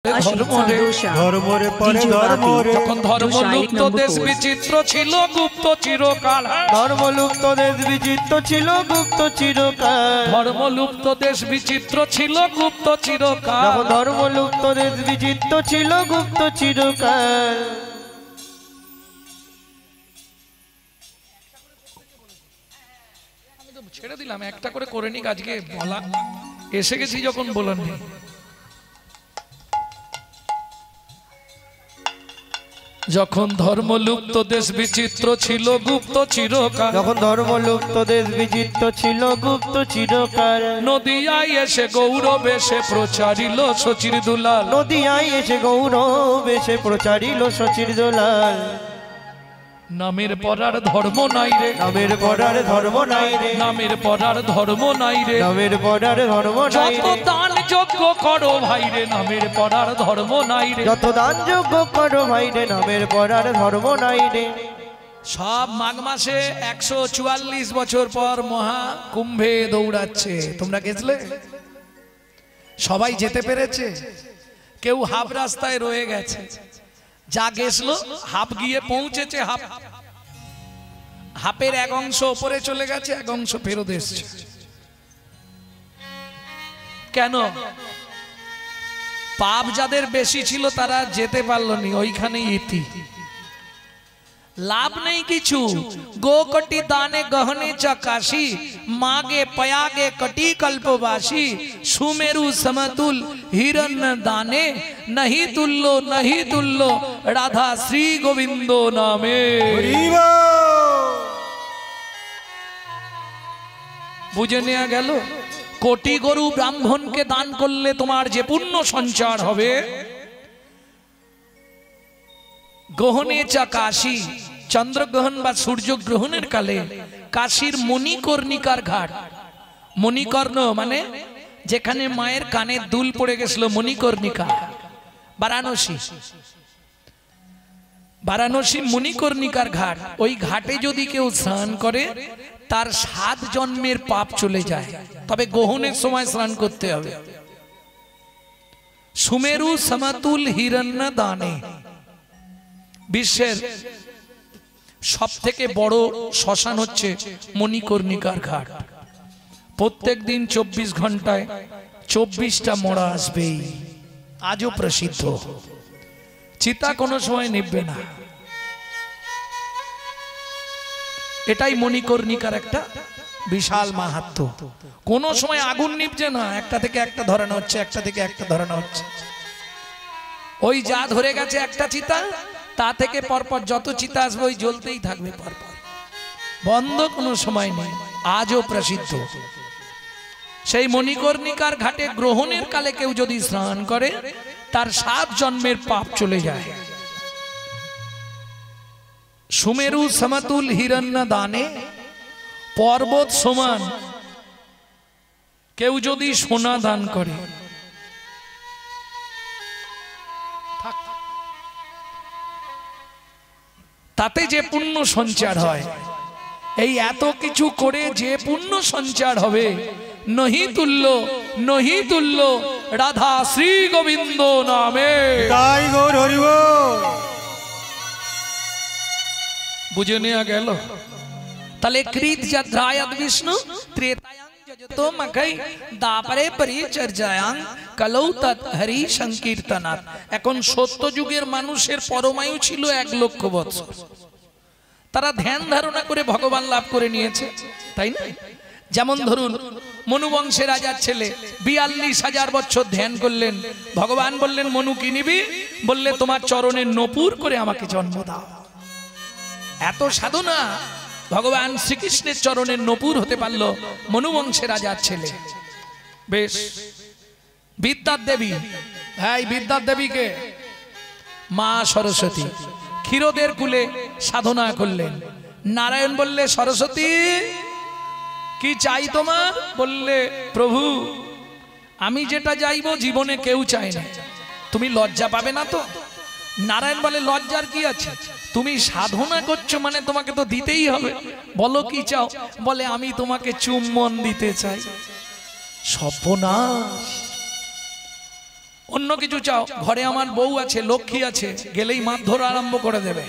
ধর্মলুপ্ত দেশ বিচিত্র ছিল গুপ্ত চিরকাল। ধর্মলুপ্ত দেশ বিচিত্র ছিল গুপ্ত চিরকাল। ধর্মলুপ্ত দেশ বিচিত্র ছিল গুপ্ত চিরকাল। ধর্মলুপ্ত দেশ বিচিত্র ছিল গুপ্ত চিরকাল। আমি তো ছেড়ে দিলাম, একটা করে করে নিক, আজকে বলা এসে গেছি যখন বলেন। যখন ধর্মলুপ্ত দেশ বিচিত্র ছিল গুপ্ত চিরকাল। যখন ধর্মলুপ্ত দেশ বিচিত্র ছিল গুপ্ত চিরকাল। নদিয়ায় এসে গৌরব এসে প্রচারিল শচীর দুলাল। নদিয়ায় এসে গৌরব এসে প্রচারিল শচীর দুলাল। নামের পরার ধর্ম নাই রে, নামের পরার ধর্ম নাই রে, নামের পরার ধর্ম নাই রে, নামের পরার ধর্ম নাই রে। যত দান যজ্ঞ করো ভাই রে, নামের পরার ধর্ম নাই রে। যত দান যজ্ঞ করো ভাই রে, নামের পরার ধর্ম নাই রে। সব মাঘ মাসে 144 বছর পর মহা কুম্ভে দৌড়াচ্ছে। তোমরা গেছিলে? সবাই যেতে পেরেছে? কেউ হাফ রাস্তায় রয়ে গেছে। যা গেছিল হাফ গিয়ে পৌঁছেছে, হাফের এক অংশ উপরে চলে গেছে, এক অংশ ফেরত এসছে। কেন? পাপ যাদের বেশি ছিল তারা যেতে পারলো নি, ওইখানেই ইতি। লাভ নেই কিছু। গো কটি দানে গহনে চাকাশি, মাগে পয়াগে কটি কল্পवासी। सुमेरु समतुल हिरण्य दाने, नहीं तुल्लो नहीं तुल्लो राधा श्री गोविंदो नामे। बुझे नेওয়া গেল? কোটি গরু ব্রাহ্মণকে দান করলে তোমার যে পুণ্য সঞ্চার হবে। গ্রহণে চা কাশী, চন্দ্রগ্রহণ বা সূর্যগ্রহণের কালে কাশীর মণিকর্ণিকার ঘাট। মণিকর্ণ মানে যেখানে মায়ের কানে দুল পড়ে গেছিল, মণিকর্ণিকা। বারাণসী, বারাণসী মণিকর্ণিকার ঘাট। ওই ঘাটে যদি কেউ স্নান করে তার 7 জন্মের পাপ চলে যায়। তবে গ্রহণের সময় স্নান করতে হবে। সুমেরু সমতুল হিরণ্য দানে। বিশ্বের সব থেকে বড় শ্মশান হচ্ছে মণিকর্ণিকার ঘাট। প্রত্যেক দিন 24 ঘন্টায় 24টা মরা আসবেই। আজও প্রসিদ্ধ। চিতা কোনো সময় নিভবে না। এটাই মণিকর্ণিকার একটা বিশাল মাহাত্ম্য। কোন সময় আগুন নিভছে না, একটা থেকে একটা ধরানো হচ্ছে, একটা থেকে একটা ধরানো হচ্ছে। ওই যা ধরে গেছে একটা চিতা, তা থেকে পরপর যত চিতা আসবে ওই জ্বলতেই থাকবে পরপর, বন্ধ কোনো সময় নেই। আজও প্রসিদ্ধ। সেই মণিকর্ণিকার ঘাটে গ্রহণের কালে কেউ যদি স্নান করে তার 7 জন্মের পাপ চলে যায়। সুমেরু সমতুল হিরণ্য দানে। পর্বত সমান কেউ যদি সোনা দান করে, তাতে যে পুণ্য সঞ্চার হয়, এই এত কিছু করে যে পুণ্য সঞ্চার হবে, নহি তুল্য নহি তুল্য রাধা শ্রী গোবিন্দ নামে। তাই গৌর হরি বল। বুঝে নেওয়া গেল? তাহলে কৃত যদ্রায়দ বিষ্ণু ত্রেতায়াং যজতো মখৈ দাপরে পরিচর্যায়াং কলৌ তৎ হরি সংকীর্তনাৎ। এখন সত্য যুগের মানুষের পরমায়ু ছিল 1 লক্ষ বছর। তারা ধ্যান ধারণা করে ভগবান লাভ করে নিয়েছে, তাই না? যেমন ধরুন মনু বংশের রাজার ছেলে 42,000 বছর ধ্যান করলেন। ভগবান বললেন, মনু কি নিবি? বললে, তোমার চরণের নপুর করে আমাকে জন্ম দাও। এত সাধনা, ভগবান শ্রীকৃষ্ণের চরণের নপুর হতে পারলো মনু বংশের রাজার ছেলে। বেশ। বিদ্যার দেবী, হ্যাঁ বিদ্যার দেবীকে মা সরস্বতী ক্ষীরদের কুলে সাধনা করলেন। নারায়ণ বললে, সরস্বতী কি চাই তোমার? বললে, প্রভু আমি যেটা চাইবো জীবনে কেউ চায় না, তুমি লজ্জা পাবে না তো? নারায়ণ বলে, লজ্জার কি আছে? তুমি সাধনা করছো মানে তোমাকে তো দিতেই হবে। বলো কি চাও? বলে, আমি তোমাকে চুম্বন দিতে চাই। সর্বনাশ। অন্য কিছু চাও, ঘরে আমার বউ আছে, লক্ষ্মী আছে, গেলেই মারধর আরম্ভ করে দেবে,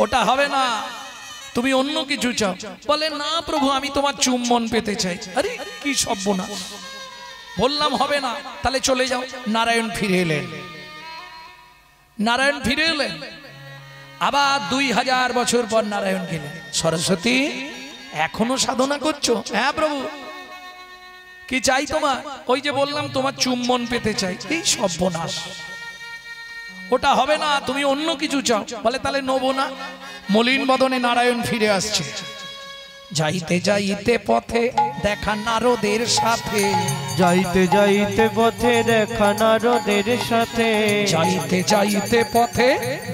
ওটা হবে না, তুমি অন্য কিছু চাও। বলে না প্রভু আমি তোমার চুম্বন পেতে চাই। আরে কি সর্বনাশ, বললাম হবে না, তাহলে চলে যাও। নারায়ণ ফিরে এলেন, নারায়ণ ফিরে এলেন। আবার 2000 বছর পর নারায়ণ গেলেন, সরস্বতী এখনো সাধনা করছো? হ্যাঁ প্রভু। কি চাই তোমার? ওই যে বললাম তোমার চুম্বন পেতে চাই। এই সর্বনাশ, ওটা হবে না, তুমি অন্য কিছু চাও। বলে তাহলে নেবো না। মলিন বদনে নারায়ণ ফিরে আসছে। যাইতে যাইতে পথে দেখা নারদের সাথে, যাইতে যাইতে পথে দেখা নারদের সাথে, যাইতে যাইতে পথে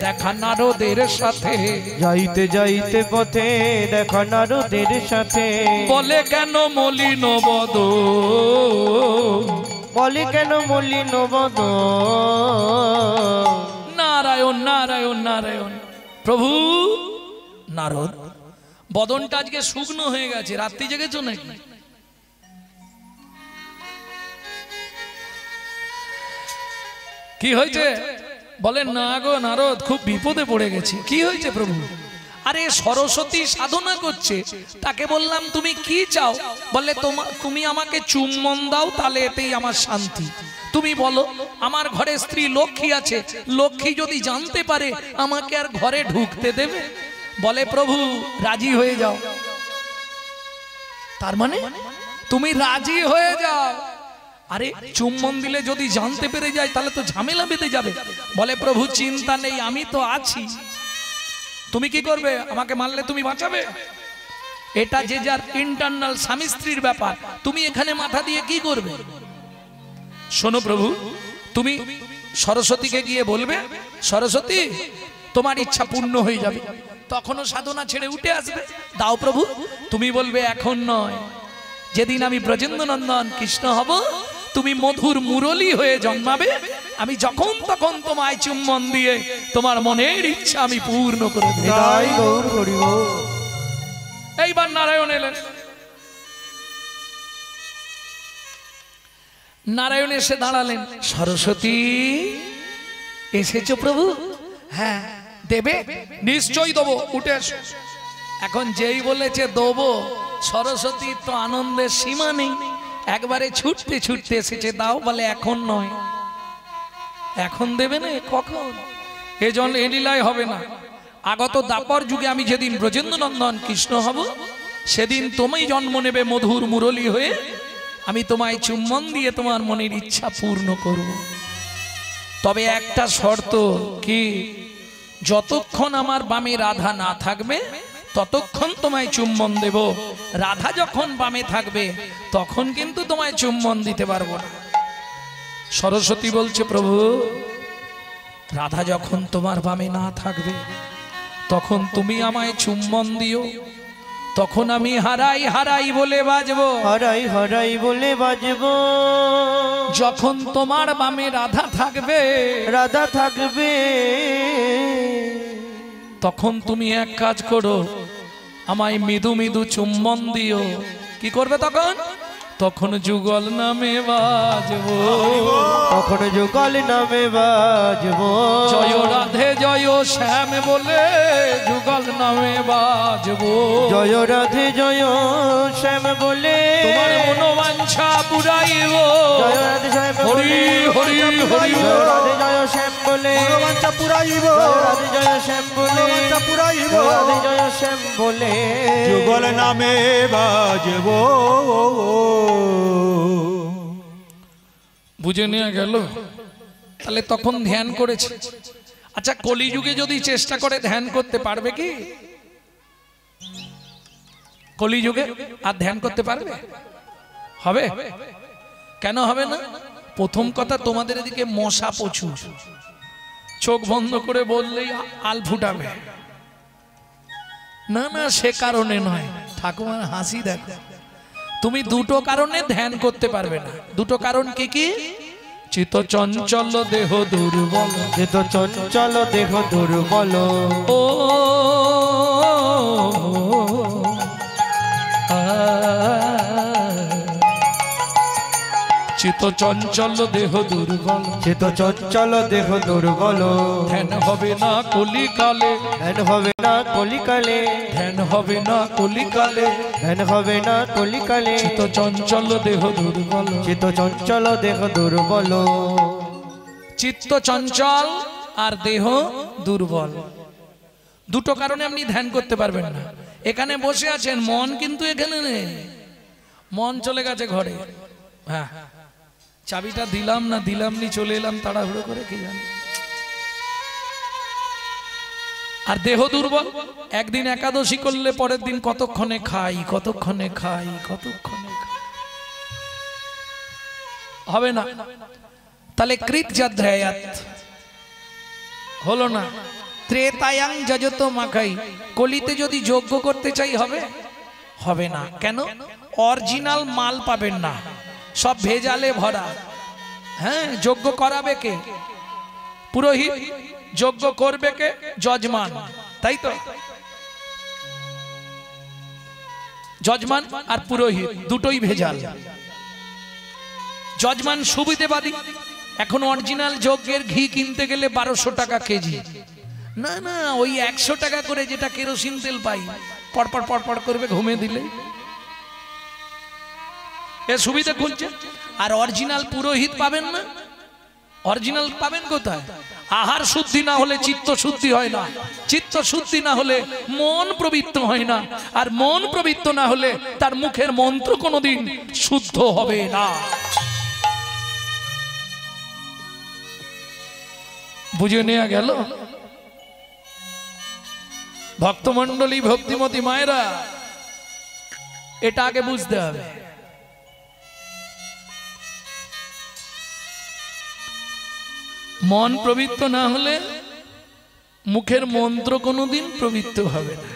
দেখা নারদের সাথে, যাইতে যাইতে পথে দেখা নারদের সাথে। বলে কেন মলিন বদ, বলে কেন মলিন বদ, নারায়ণ নারায়ণ নারায়ণ। প্রভু নারদ বদনটা আজকে শুকনো হয়ে গেছে, রাত্রি জেগেছো নাকি? কি হয়েছে? বলেন না গো নারদ, খুব বিপদে পড়ে গেছি। কি হয়েছে প্রভু? আরে সরস্বতী সাধনা করছে, তাকে বললাম তুমি কি চাও? বলে তুমি আমাকে চুম্বন দাও, তাহলে এতেই আমার শান্তি। তুমি বলো, আমার ঘরে স্ত্রী লক্ষ্মী আছে, লক্ষ্মী যদি জানতে পারে আমাকে আর ঘরে ঢুকতে দেবে? বলে প্রভু রাজি হয়ে যাও। তার মানে তুমি রাজি হয়ে যাও। আরে চুম্বন দিলে যদি জানতে পেরে যায় তাহলে তো ঝামেলা বেঁধে যাবে। বলে প্রভু চিন্তা নেই, আমি তো আছি। তুমি কি করবে? আমাকে মারলে তুমি বাঁচাবে? এটা যে যার ইন্টারনাল স্বামী স্ত্রীর ব্যাপার, তুমি এখানে মাথা দিয়ে কি করবে? শোনো প্রভু, তুমি সরস্বতীকে গিয়ে বলবে সরস্বতী তোমার ইচ্ছা পূর্ণ হয়ে যাবে, তখনও সাধনা ছেড়ে উঠে আসবে। দাও প্রভু। তুমি বলবে এখন নয়, যেদিন আমি ব্রজেন্দ্র নন্দন কৃষ্ণ হব, তুমি মধুর মুরলী হয়ে জন্মাবে, আমি যখন তখন তোমায় চুম্বন দিয়ে তোমার মনের ইচ্ছা আমি পূর্ণ করে দেব। তাই গৌর করিব। এইবার নারায়ণ এলেন। নারায়ণ এসে দাঁড়ালেন। সরস্বতী এসেছো প্রভু? হ্যাঁ দেবে? নিশ্চয়ই দেবো, উঠে এসো। এখন যেই বলেছে দেবো, সরস্বতীর তো আনন্দের সীমা নেই, একবারে ছুটতে ছুটতে এসেছে। দাও। বলে এখন নয়। এখন দেবে না? কখন? এজন্য এ লীলায় হবে না। আগত দাপর যুগে আমি যেদিন ব্রজেন্দ্র নন্দন কৃষ্ণ হব, সেদিন তুমি জন্ম নেবে মধুর মুরলী হয়ে, আমি তোমায় চুম্বন দিয়ে তোমার মনের ইচ্ছা পূর্ণ করব। তবে একটা শর্ত। কি? যতক্ষণ আমার বামে রাধা না থাকবে ততক্ষণ তোমায় চুম্বন দেব। রাধা যখন বামে থাকবে তখন কিন্তু তোমায় চুম্বন দিতে পারবো না। সরস্বতী বলছে প্রভু রাধা যখন তোমার বামে না থাকবে তখন তুমি আমায় চুম্বন দিও, তখন আমি হারাই হারাই বলে বাজবো, হারাই হারাই বলে বাজবো। যখন তোমার বামে রাধা থাকবে, রাধা থাকবে, তখন তুমি এক কাজ করো, আমায় মৃদু মৃদু চুম্বন দিও। কি করবে তখন? তখন যুগল নামে বাজবো, তখন যুগল নামে বাজবো। জয় রাধে জয় শ্যাম বলে যুগল নামে বাজবো। জয় রাধে জয় শ্যাম বলে তোমার মনোবাঞ্ছা পুরাইব। জয় রাধে শ্যাম হরি হরি হরি। জয় রাধে জয় শ্যাম বলে মনোবাঞ্ছা পুরাইব। জয় রাধে জয় শ্যাম বলে মনোবাঞ্ছা পুরাইব। জয় রাধে জয় শ্যাম বলে যুগল নামে বাজবো। বুঝে নেওয়া গেল? তাহলে তখন ধ্যান করেছে। আচ্ছা কলিযুগে যদি চেষ্টা করে ধ্যান করতে পারবে কি? কলিযুগে আর ধ্যান করতে পারবে? হবে? কেন হবে না? প্রথম কথা, তোমাদের এদিকে মশা প্রচুর, চোখ বন্ধ করে বললেই আল ফুটাবে। না না, সে কারণে নয়, ঠাকুমার হাসি দেখো। তুমি দুটো কারণে ধ্যান করতে পারবে না। দুটো কারণ কি কি? চিত্ত চঞ্চল দেহ দুর্বল, চিত্ত চঞ্চল দেহ দুর্বল, ও চিত্ত চিত্ত চঞ্চল দেহ দুর্বল, চিত চঞ্চল দেহ দুর্বল, ধ্যান হবে না কলিকালে, ধ্যান হবে না কলিকালে, ধ্যান হবে না কলিকালে, ধ্যান হবে না কলিকালে, চিত্ত চঞ্চল দেহ দুর্বল। চিত চঞ্চল দেহ দুর্বল, চিত্ত চঞ্চল আর দেহ দুর্বল, দুটো কারণে আপনি ধ্যান করতে পারবেন না। এখানে বসে আছেন, মন কিন্তু এখানে নেই, মন চলে গেছে ঘরে। হ্যাঁ, চাবিটা দিলাম না দিলাম নি চলে এলাম তাড়াহুড়ো করে, কি জানি। আর দেহ দুর্বল, একদিন একাদশী করলে পরের দিন কতক্ষণে খাই কতক্ষণে খাই কতক্ষণে খাই, হবে না। তাহলে কৃত যদ্ধ্যায়াত হলো না। ত্রেতায়াং যজত মাখাই, কলিতে যদি যজ্ঞ করতে চাই হবে হবে না। কেন? অরিজিনাল মাল পাবেন না, সব ভেজালে ভরা। হ্যাঁ, যজ্ঞ করাবে কে? পুরোহিত। যজ্ঞ করবে কে? যজমান, তাই তো? যজমান আর পুরোহিত দুটোই ভেজাল। যজমান সুবিধেবাদী, এখন অরিজিনাল যজ্ঞের ঘি কিনতে গেলে 1200 টাকা কেজি। না না, ওই 100 টাকা করে যেটা কেরোসিন তেল পাই, পরপর পরপর করবে ঘুমে দিলে, এ সুবিধা খুঁজছে। আর অরিজিনাল পুরোহিত পাবেন না। অরিজিনাল পাবেন কোথায়? আহার শুদ্ধি না হলে চিত্ত শুদ্ধি হয় না, চিত্ত শুদ্ধি না হলে মন পবিত্র হয় না, আর মন পবিত্র না হলে তার মুখের মন্ত্র কোনোদিন শুদ্ধ হবে না। বুঝে নেওয়া গেল? ভক্তমণ্ডলী, ভক্তিমতী মায়েরা, এটা আগে বুঝতে হবে। মন পবিত্র না হলে মুখের মন্ত্র কোনোদিন পবিত্র হবে না।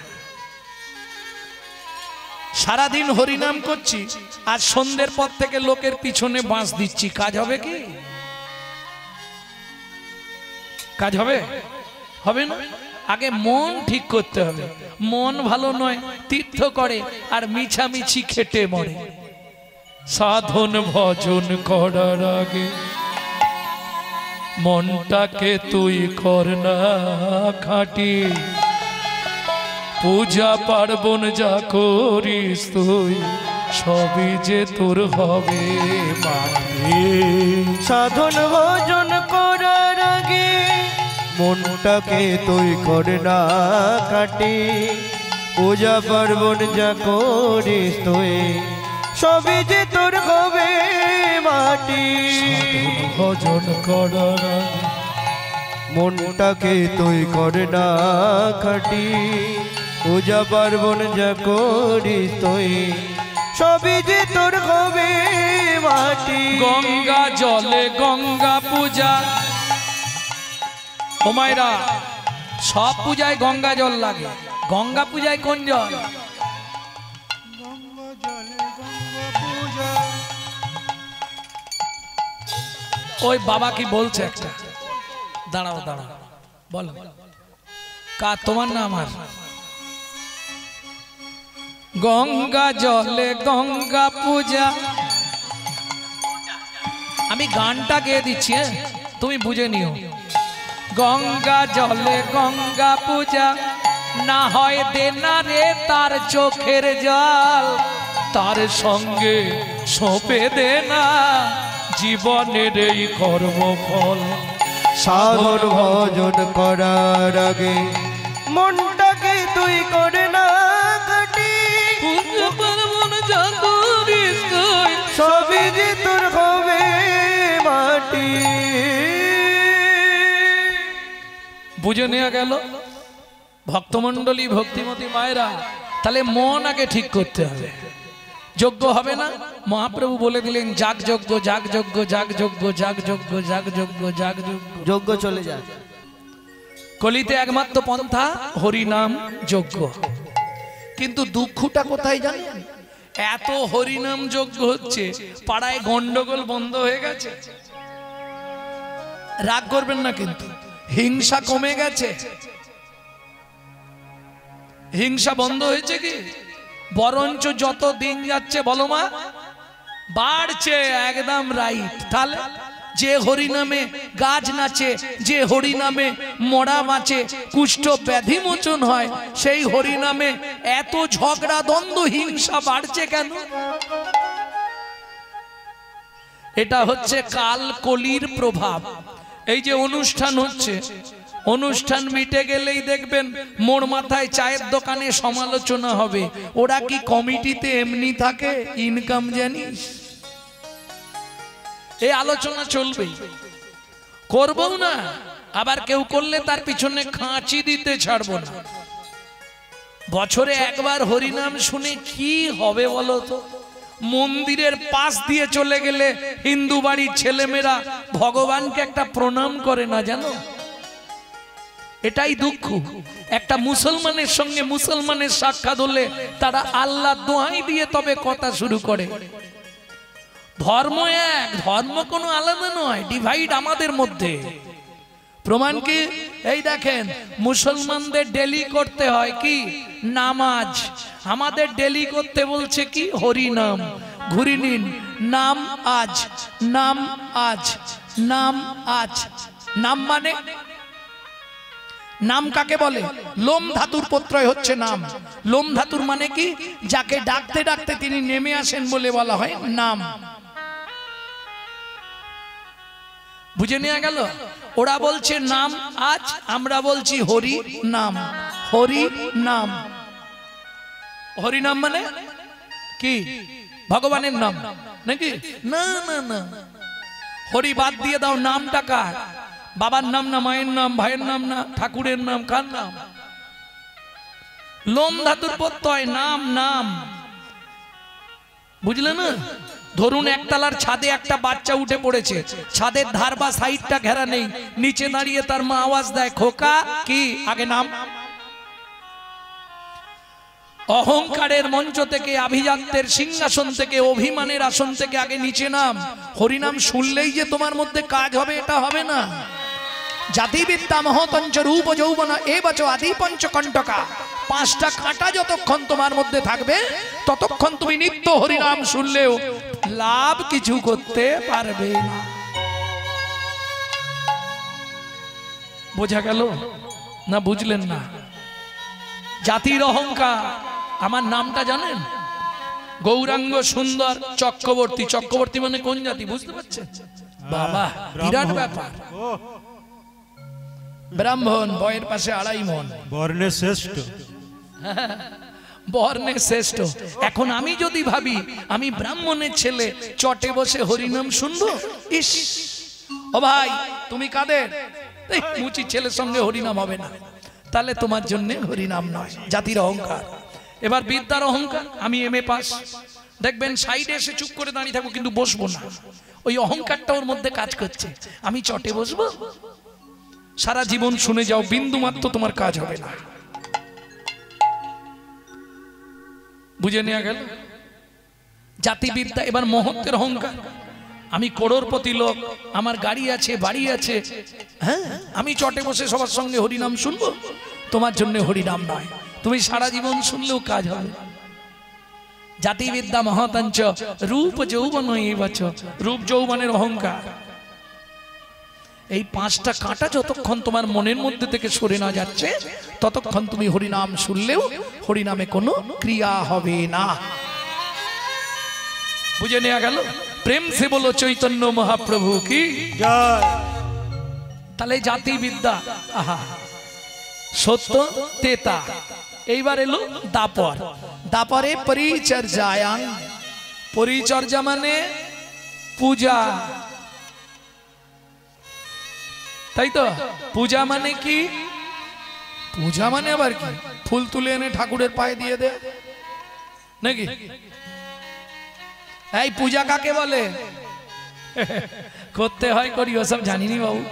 সারাদিন হরিনাম করছি আর সন্ধ্যের পর থেকে লোকের পিছনে বাঁশ দিচ্ছি, কাজ হবে কি? কাজ হবে? হবে না। আগে মন ঠিক করতে হবে। মন ভালো নয়, তীর্থ করে আর মিছামিছি খেটে মরে। সাধন ভজন করার আগে মনটাকে তুই কর না খাঁটি, পূজা পার্বণ যা করিস তুই সবই যে তোর হবে মাটি। সাধন ভজন করার আগে মনটাকে তুই কর না কাটি, পূজা পার্বণ যা করিস তুই সবই যে তোর হবে মাটি। ভজন করার মনটাকে তুই কর না খাটি, পূজা পার্বণ যা করিস তুই সবই যে তোর হবে মাটি। গঙ্গা জলে গঙ্গা পূজা, ও মায়েরা, সব পূজায় গঙ্গা জল লাগে। গঙ্গা পূজায় কোন জল? ওই বাবা কি বলছে একটা, দাঁড়াও দাঁড়াও, বলো কা তোমার না আমার? গঙ্গা জলে গঙ্গা পূজা, আমি গানটা গেয়ে দিচ্ছি, তুমি বুঝে নিও। গঙ্গা জলে গঙ্গা পূজা, না হয় দেনা রে তার চোখের জল, তার সঙ্গে সঁপে দেনা জীবনের এই কর্মফল। সাধন ভজন করার আগে মনটাকে তুই করে না কাটি, পূজা পার্বণ যা করিস তুই সবই যে তোর হবে মাটি। বুঝে নেওয়া গেল? ভক্তমণ্ডলী, ভক্তিমতী মায়েরা, তাহলে মন আগে ঠিক করতে হবে। যজ্ঞ হবে না, মহাপ্রভু বলে দিলেন যাগ যজ্ঞ, যাগ যজ্ঞ, যাগ যজ্ঞ, যাগ যজ্ঞ, যাগ যজ্ঞ, যাগ যজ্ঞ। যজ্ঞ চলে যায়। কলিতে একমাত্র পন্থা হরিনাম যজ্ঞ। কিন্তু দুঃখটা কোথায় জানেন? এত হরিনাম যজ্ঞ হচ্ছে, পাড়ায় গন্ডগোল বন্ধ হয়ে গেছে। রাগ করবেন না, কিন্তু হিংসা কমে গেছে। হিংসা বন্ধ হয়েছে কি? বরঞ্চ যত দিন যাচ্ছে, বলো মা, বাড়ছে, একদম রাইট। তাহলে যে হরি নামে গাছ নাচে, যে হরি নামে মরা বাঁচে, কুষ্ঠ ব্যাধি মোচন হয়, সেই হরি নামে এত ঝগড়া দ্বন্দ্ব হিংসা বাড়ছে কেন? এটা হচ্ছে কাল কলির প্রভাব। এই যে অনুষ্ঠান হচ্ছে, অনুষ্ঠান মিটে গেলেই দেখবেন মোড় মাথায় চায়ের দোকানে সমালোচনা হবে। ওরা কি কমিটিতে এমনি থাকে? ইনকাম জানিস? এই আলোচনা চলবে, করবো না। আবার কেউ করলে তার পিছনে খাঁচি দিতে ছাড়বো না। বছরে একবার হরিনাম শুনে কি হবে বলো তো? মন্দিরের পাশ দিয়ে চলে গেলে হিন্দু বাড়ির ছেলেমেয়েরা ভগবানকে একটা প্রণাম করে না, জানো? এটাই দুঃখ। একটা মুসলমানের সঙ্গে মুসলমানের সাক্ষাৎ হলে তারা আল্লাহ দোহাই দিয়ে তবে কথা শুরু করে। ধর্ম এক, ধর্ম কোনো আলাদা নয়, ডিভাইড আমাদের মধ্যে। প্রমাণ কি? এই দেখেন, মুসলমানদের ডেলি করতে হয় কি? নামাজ। আমাদের ডেলি করতে বলছে কি? হরি নাম। ঘুরি নিন, নাম আজ, নাম আজ, নাম আজ। নাম মানে, নাম কাকে বলে? লোম ধাতুর প্রত্যয় হচ্ছে নাম। লোম ধাতুর মানে কি? যাকে ডাকতে ডাকতে তিনি নেমে আসেন বলে বলা হয় নাম। বুঝে নেওয়া গেল? ওরা বলছে নাম আজ, আমরা বলছি হরি নাম। হরি নাম, হরি নাম মানে কি? ভগবানের নাম নাকি? না না না, হরি বাদ দিয়ে দাও। নামটা কার? বাবার নাম না, মায়ের নাম, ভাইয়ের নাম না, ঠাকুরের নাম? কার নাম? লোম ধাতুর প্রত্যয় নাম, নাম। বুঝলে না? ধরুন একতলার ছাদে একটা বাচ্চা উঠে পড়েছে, ছাদের ধার বা সাইডটা ঘেরা নেই, নিচে দাঁড়িয়ে তার মা আওয়াজ দেয়, খোকা কি? আগে নাম। অহংকারের মঞ্চ থেকে, আভিজাত্যের সিংহাসন থেকে, অভিমানের আসন থেকে আগে নিচে নাম। হরিনাম শুনলেই যে তোমার মধ্যে কাজ হবে এটা হবে না। জাতিবিদ্যা মহতঞ্চ রূপ যৌবনা এবচ আদি পঞ্চকণ্টকা। পাঁচটা কাঁটা যতক্ষণ তোমার মধ্যে থাকবে ততক্ষণ তুমি নিত্য হরিনাম শুনলেও লাভ কিছু করতে পারবে না। বোঝা গেল না? বুঝলেন না? জাতির অহংকার। আমার নামটা জানেন? গৌরাঙ্গ সুন্দর চক্রবর্তী। চক্রবর্তী মানে কোন জাতি বুঝতে পারছেন? বাবা, বিরাট ব্যাপার। ব্রাহ্মণ, বয়ের পাশে 2.5 মণ। বর্ণে শ্রেষ্ঠ। বর্ণে শ্রেষ্ঠ। এখন আমি যদি ভাবি আমি ব্রাহ্মণের ছেলে, চটে বসে হরিনাম শুনবো, ইস ও ভাই তুমি কাদের? মুচি ছেলের সঙ্গে হরিনাম হবে না। তাহলে তোমার জন্য হরিনাম নয়, জাতির অহংকার। এবার বিদ্যার অহংকার। আমি MA পাস, দেখবেন সাইডে এসে চুপ করে দাঁড়িয়ে থাকবো কিন্তু বসবো না। ওই অহংকারটা ওর মধ্যে কাজ করছে। আমি চটে বসবো, সারা জীবন শুনে যাও, বিন্দু মাত্র তোমার কাজ হবে না। বুঝে নেওয়া গেল? জাতিবিদ্যা। এবার মহত্বের অহংকার। আমি করোড়পতি লোক, আমার গাড়ি আছে, বাড়ি আছে, হ্যাঁ, আমি চটে বসে সবার সঙ্গে হরিনাম শুনবো, তোমার জন্য হরিনাম নয়। তুমি সারা জীবন শুনলেও কাজ হবে। জাতিবিদ্যা মহতঞ্চ রূপ যৌবন এবচ। রূপ যৌবনের অহংকার। এই 5টা কাঁটা যতক্ষণ তোমার মনের মধ্যে থেকে সরে না যাচ্ছে ততক্ষণ তুমি হরিনাম শুনলেও হরিনামে কোনো ক্রিয়া হবে না। বুঝে নেওয়া গেল? প্রেম সে বলো চৈতন্য মহাপ্রভু কি জয়। তাহলে জাতিবিদ্যা, আহা, সত্য তেতা। এইবার এলো দাপর। দাপরে পরিচর্যায়াং। পরিচর্যা মানে পূজা, তাই তো? পূজা মানে কি? পূজা মানে আবার কি? ফুল তুলে এনে ঠাকুরের পায়ে দিয়ে দে নাকি? এই পূজা কাকে বলে? করতে হয়, করি, ওসব জানিনি বাবু।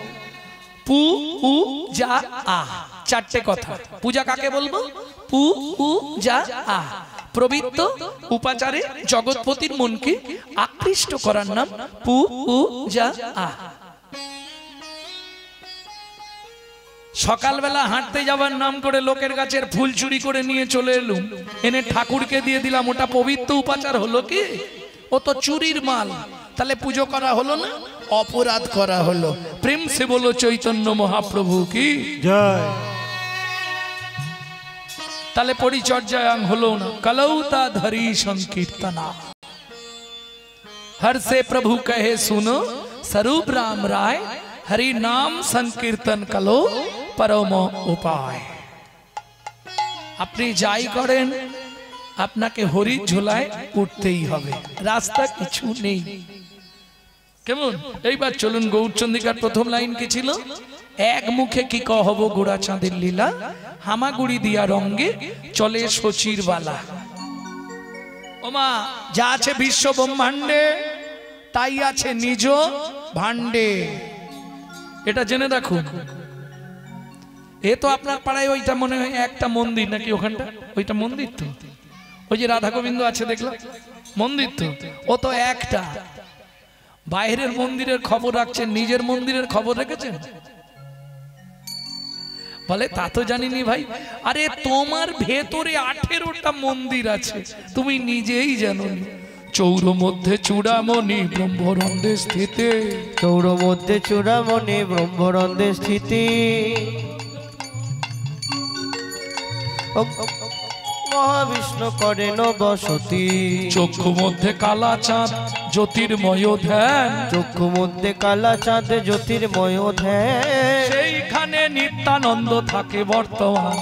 পু উ যা আ, 4টে কথা। পূজা কাকে বলবো? পু উ যা আ। প্রবৃত্ত উপাচারে জগৎপতির মনকে আকৃষ্ট করার নাম পু উ যা আ। সকালবেলা হাঁটতে যাবার নাম করে লোকের গাছের ফুল চুরি করে নিয়ে চলে এলুম, এনে ঠাকুরকে দিয়ে দিলাম, ওটা পবিত্র উপাচার হলো কি? ও তো চুরির মাল, তাহলে পুজো করা হলো না, অপরাধ করা হলো। প্রেম সে বলো চৈতন্য মহাপ্রভু কি জয়। তাহলে পরিচর্যায়াং হলো না। কলৌতা ধরি সংकीर्तना हर से प्रभु कहे सुनो स्वरूप राम राय, हरि नाम संकीर्तन कलो परम उपाय। আপনি যাই করেন আপনাকে হরি ঝোলায় উঠতেই হবে, রাস্তা কিছু নেই। কেমন? এইবার চলুন গৌরচন্দ্রিকার প্রথম লাইন কি ছিল? এক মুখে কি কহব গোড়া চাঁদের লীলা, হামাগুড়ি দিয়া রঙ্গে চলে শচীর বালা। ওমা, যা আছে বিশ্ব ব্রহ্মাণ্ডে তাই আছে নিজ ভাণ্ডে, এটা জেনে রাখুন। এ তো আপনার পাড়ায় ওইটা মনে হয় একটা মন্দির নাকি, ওখানটা ওইটা মন্দির তো, ওই যে রাধা গোবিন্দ আছে দেখলাম মন্দির তো, ও তো একটা। বাইরের মন্দিরের খবর রাখছেন, নিজের মন্দিরের খবর রেখেছেন? বলে তা তো জানিনি ভাই। আরে তোমার ভেতরে 18টা মন্দির আছে, তুমি নিজেই জানো নি। চৌর মধ্যে চূড়ামণি ব্রহ্মরন্ধে স্থিতে, চৌর মধ্যে চূড়ামণি ব্রহ্মরন্ধে স্থিতি, মহাবিষ্ণু করেন বসতি। চক্ষু মধ্যে কালা চাঁদ জ্যোতির্ময় ধ্যান, চক্ষু মধ্যে কালা চাঁদ জ্যোতির্ময় ধ্যান, সেইখানে নিত্যানন্দ থাকে বর্তমান,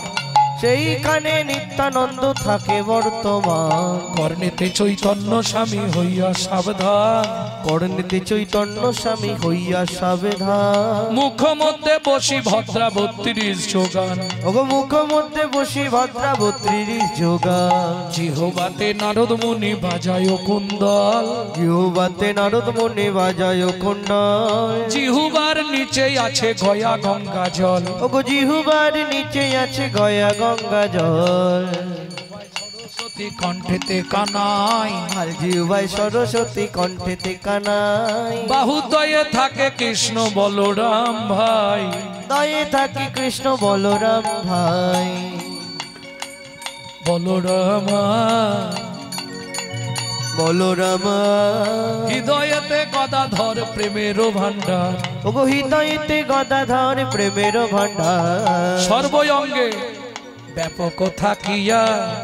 সেইখানে নিত্যানন্দ থাকে বর্তমান। কর্ণেতে চৈতন্য স্বামী হইয়া সাবধান, কর্ণেতে চৈতন্য স্বামী হইয়া সাবধান। মুখ মধ্যে বসি ভদ্রাবত্রিশ যোগান, ওগো মুখ মধ্যে বসি ভদ্রাবত্রিশ যোগান। জিহ্বাতে নারদ মুনি বাজায় কুন্দল, জিহ্বাতে নারদ মুনি বাজায় কুণ্ডল। জিহ্বার নিচে আছে গয়া গঙ্গা জল, ওগো জিহ্বার নিচে আছে গয়া গঙ্গা জল। সরস্বতী কণ্ঠেতে কানাই, আর জিহ্বায় সরস্বতী কণ্ঠেতে কানাই। বাহুদয়ে থাকে কৃষ্ণ বলরাম ভাই, দয়ে থাকি কৃষ্ণ বলরাম ভাই। বলরামা বলরামা হৃদয়েতে গদাধর প্রেমের ভান্ডার, ওগো হৃদয়েতে গদাধর প্রেমের ভান্ডার। সর্বঙ্গে ব্যাপক থাকিয়া,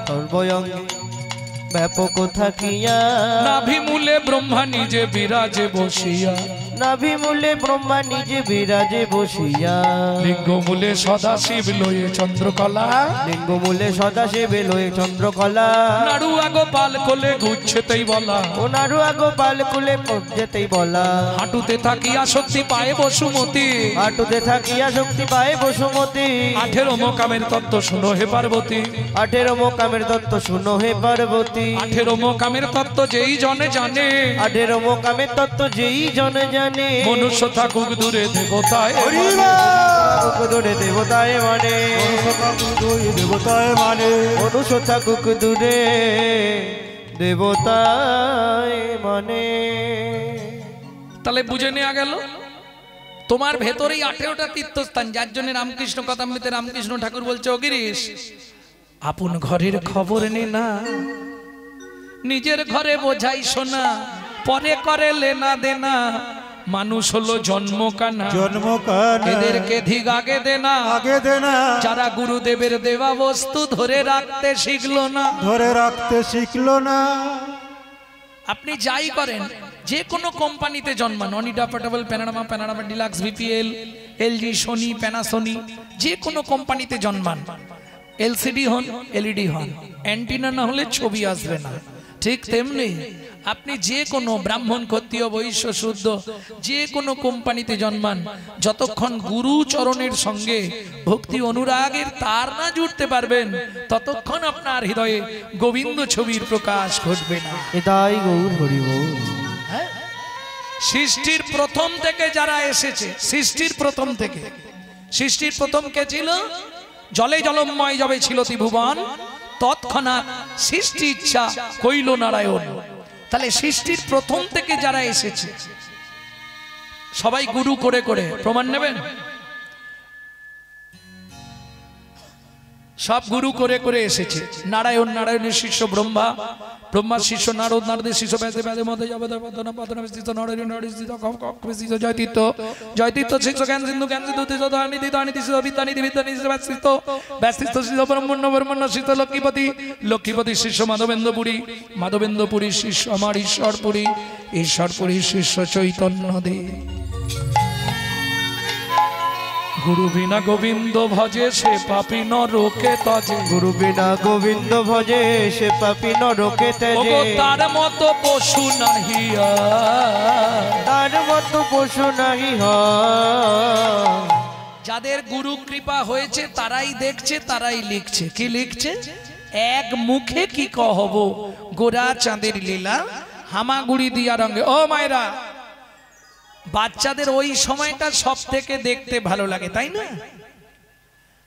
সর্বঙ্গে ব্যাপক থাকিয়া। নাভিমূলে ব্রহ্মা নিজে বিরাজে বসিয়া, নাভিমূলে ব্রহ্মা নিজে বিরাজে বসিয়া। লিঙ্গমূলে সদাশিব লয়ে চন্দ্রকলা, লিঙ্গমূলে সদাশিব লয়ে চন্দ্রকলা। নাড়ুয়া গোপাল কোলে ঘুরছেতেই বলা, ও নাড়ুয়া গোপাল কুলে যেতেই বলা। হাঁটুতে থাকিয়া শক্তি পায় বসুমতী, হাঁটুতে থাকিয়া শক্তি পায় বসুমতী। 18 মোকামের তত্ত্ব শুনো হে পার্বতী, 18 মোকামের তত্ত্ব শুনো হে পার্বতী। 18 মোকামের তত্ত্ব যেই জনে জানে, 18 মোকামের তত্ত্ব যেই জনে জানে। মনুষ্য থাকুক দূরে দেবতায় থাকুক দূরে দেবতায় মানে, দেবতায় মানে, মনুষ্য থাকুক দূরে দেবতায় মানে। তাহলে বুঝে নেওয়া গেল তোমার ভেতরেই 18টা তীর্থস্থান, যার জন্য রামকৃষ্ণ কথামৃতে রামকৃষ্ণ ঠাকুর বলছে, ও গিরিশ আপন ঘরের খবর নে না, নিজের ঘরে বোঝাই শোনা, পরে করে লেনা দেনা। মানুষ হলো জন্ম কানা, জন্ম কানা, এদেরকে ধিক আগে দেনা, আগে দেনা। যারা গুরুদেবের দেওয়া বস্তু ধরে রাখতে শিখলো না, ধরে রাখতে শিখলো না। আপনি যাই করেন, যে কোনো কোম্পানিতে জন্মান, Onida, portable, Panorama, Panorama deluxe, BPL, LG, Sony, Panasonic, যে কোনো কোম্পানিতে জন্মান, এলসিডি হন, এলইডি হন, অ্যান্টিনা না হলে ছবি আসবে না। ঠিক তেমনি আপনি যে কোনো ব্রাহ্মণ, ক্ষত্রিয়, বৈশ্য, শুদ্ধ যে কোনো কোম্পানিতে জন্মান, যতক্ষণ গুরু চরণের সঙ্গে ভক্তি অনুরাগের তার না জুড়তে পারবেন, ততক্ষণ আপনার হৃদয়ে গোবিন্দ ছবির প্রকাশ ঘটবে না। এটাই গৌর হরি বল। সৃষ্টির প্রথম থেকে যারা এসেছে, সৃষ্টির প্রথম থেকে, সৃষ্টির প্রথম কে ছিল? জলে জলময় যবে ছিল ত্রিভুবন, তৎক্ষণাৎ সৃষ্টি ইচ্ছা কইল নারায়ণ। তাহলে সৃষ্টির প্রথম থেকে যারা এসেছে সবাই গুরু করে করে প্রমাণ নেবেন। সব গুরু করে করে এসেছে। নারায়ণ, নারায়ণের শিষ্য ব্রহ্মা, ব্রহ্মার শিষ্য নারদ, নারদের শিষ্য ব্যাসে, ব্যাসের মধ্যে জয়তীর্থ, জয়তীর্থ শিষ্য জ্ঞান সিন্ধু, জ্ঞান সিন্ধু ব্যাসতীর্থ শিষ্য ব্রহ্মণ্য, ব্রহ্মণ্য শিষ্য লক্ষ্মীপতি, লক্ষ্মীপতি শিষ্য মাধবেন্দ্রপুরী, মাধবেন্দ্রপুরীর শিষ্য আমার ঈশ্বরপুরী, ঈশ্বরপুরীর শিষ্য চৈতন্য দেব। গুরু বিনা গোবিন্দ ভজে সে পাপী নরকে তজে, গুরু বিনা গোবিন্দ ভজে সে পাপী নরকে তেজে। তার মতো পশু নাহি আর, তার মতো পশু নাহি হয়। যাদের গুরু কৃপা হয়েছে তারাই দেখছে, তারাই লিখছে। কি লিখছে? এক মুখে কি কহব গোরা চাঁদের লীলা, হামাগুড়ি দিয়া রঙে। ও মায়েরা, বাচ্চাদের ওই সময়টা সব থেকে দেখতে ভালো লাগে, তাই না?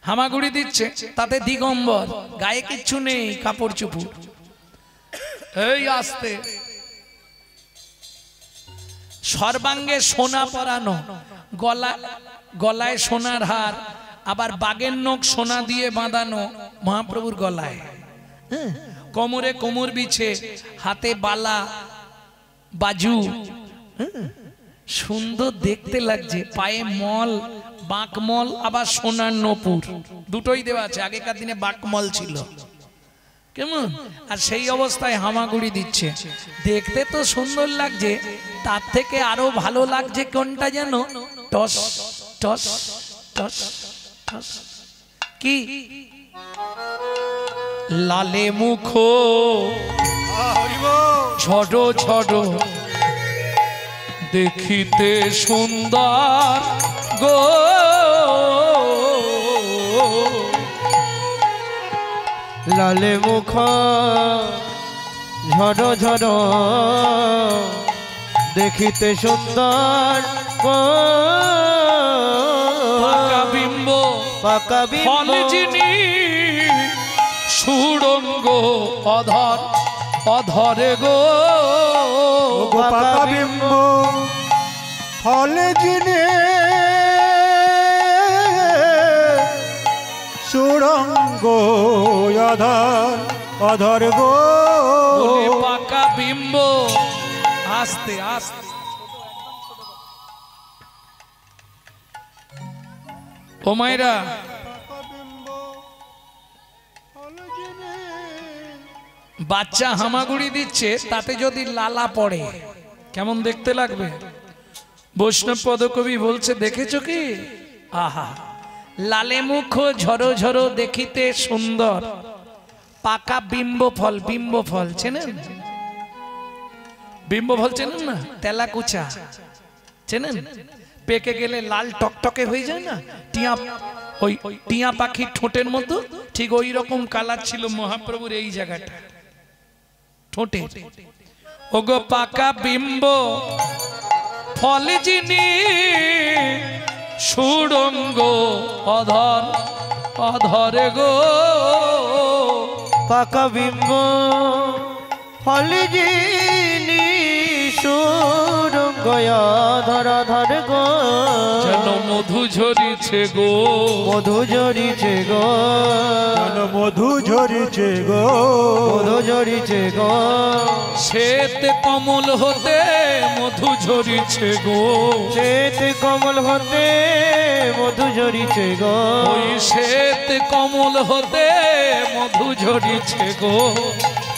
হামাগুড়ি দিচ্ছে, তাতে দিগম্বর, গায়ে কিচ্ছু নেই, কাপড় চুপুর, এই আসতে সর্বাঙ্গে সোনা পরানো, গলায় সোনার হার, আবার বাগের নখ সোনা দিয়ে বাঁধানো মহাপ্রভুর গলায়, কোমরে কোমর বিছে, হাতে বালা বাজু, সুন্দর দেখতে লাগছে, পায়ে মল, বাঁকমল, আবার সোনার নপুর, দুটোই দেওয়া আছে। আগেকার দিনে বাঁকমল ছিল, কেমন? আর সেই অবস্থায় হামাগুড়ি দিচ্ছে, দেখতে তো সুন্দর লাগছে, তার থেকে আরো ভালো লাগছে কোনটা যেন? Toss toss toss toss. কি? লালে মুখ ঝড় ঝড় দেখিতে সুন্দর গো, লালে মুখ ঝড় ঝড় দেখিতে সুন্দর গো, পাকা বিম্ব পাকা ফল যিনি সুরঙ্গ অধর অধরে গো, পাকা বিম্ব ফলে যিনি সুরঙ্গ অধর অধর গো, পাকা বিম্ব। আস্তে আস্তে ও মায়েরা, বাচ্চা হামাগুড়ি দিচ্ছে, তাতে যদি লালা পড়ে কেমন দেখতে লাগবে? বৈষ্ণব পদকবি বলছে, দেখেছো কি? আহা, লালে মুখ ঝরো ঝরো দেখিতে সুন্দর, পাকা বিম্ব ফল। বিম্ব ফল চেনেন? বিম্ব ফল চেনেন না? তেলাকুচা চেনেন? পেকে গেলে লাল টকটকে হয়ে যায় না, টিয়া, ওই টিয়া পাখির ঠোঁটের মতো, ঠিক ওই রকম কালার ছিল মহাপ্রভুর এই জায়গাটা ঠোঁটে। ওগো পাকা বিম্ব ফল যিনি সুরঙ্গ অধর অধরে গো, পাকা বিম্ব ফল যিনি সুরঙ্গ অধর অধর গো, যেন মধু ঝরিছে গো, মধু ঝরিছে গো, যেন মধু ঝরিছে গো, মধু ঝরিছে গো, শ্বেত কমল হতে মধু ঝরিছে গো, শ্বেত কমল হতে মধু ঝরিছে গো, ওই শ্বেত কমল হতে মধু ঝরিছে গো,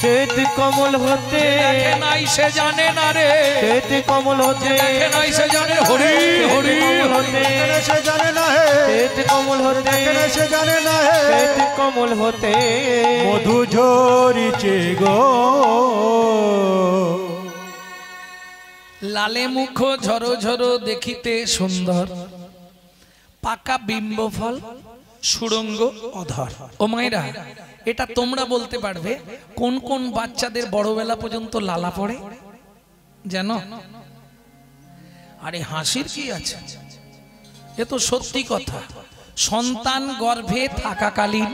শ্বেত কমল হতে দেখে নাই সে জানে না রে, শ্বেত কমল হতে দেখে নাই সে জানে, হরি হরি হতে সে জানে না হে, শ্বেত কমল হতে সে জানে না হে, শ্বেত কমল হতে মধু ঝরিছে গো, লালে মুখ ঝরো ঝরো দেখিতে সুন্দর, পাকা বিম্ব ফল সুরঙ্গ অধর। ও মায়েরা, এটা তোমরা বলতে পারবে কোন কোন বাচ্চাদের বড়বেলা পর্যন্ত লালা পড়ে জানো? আরে হাসির কি আছে, এ তো সত্যি কথা। সন্তান গর্ভে থাকাকালীন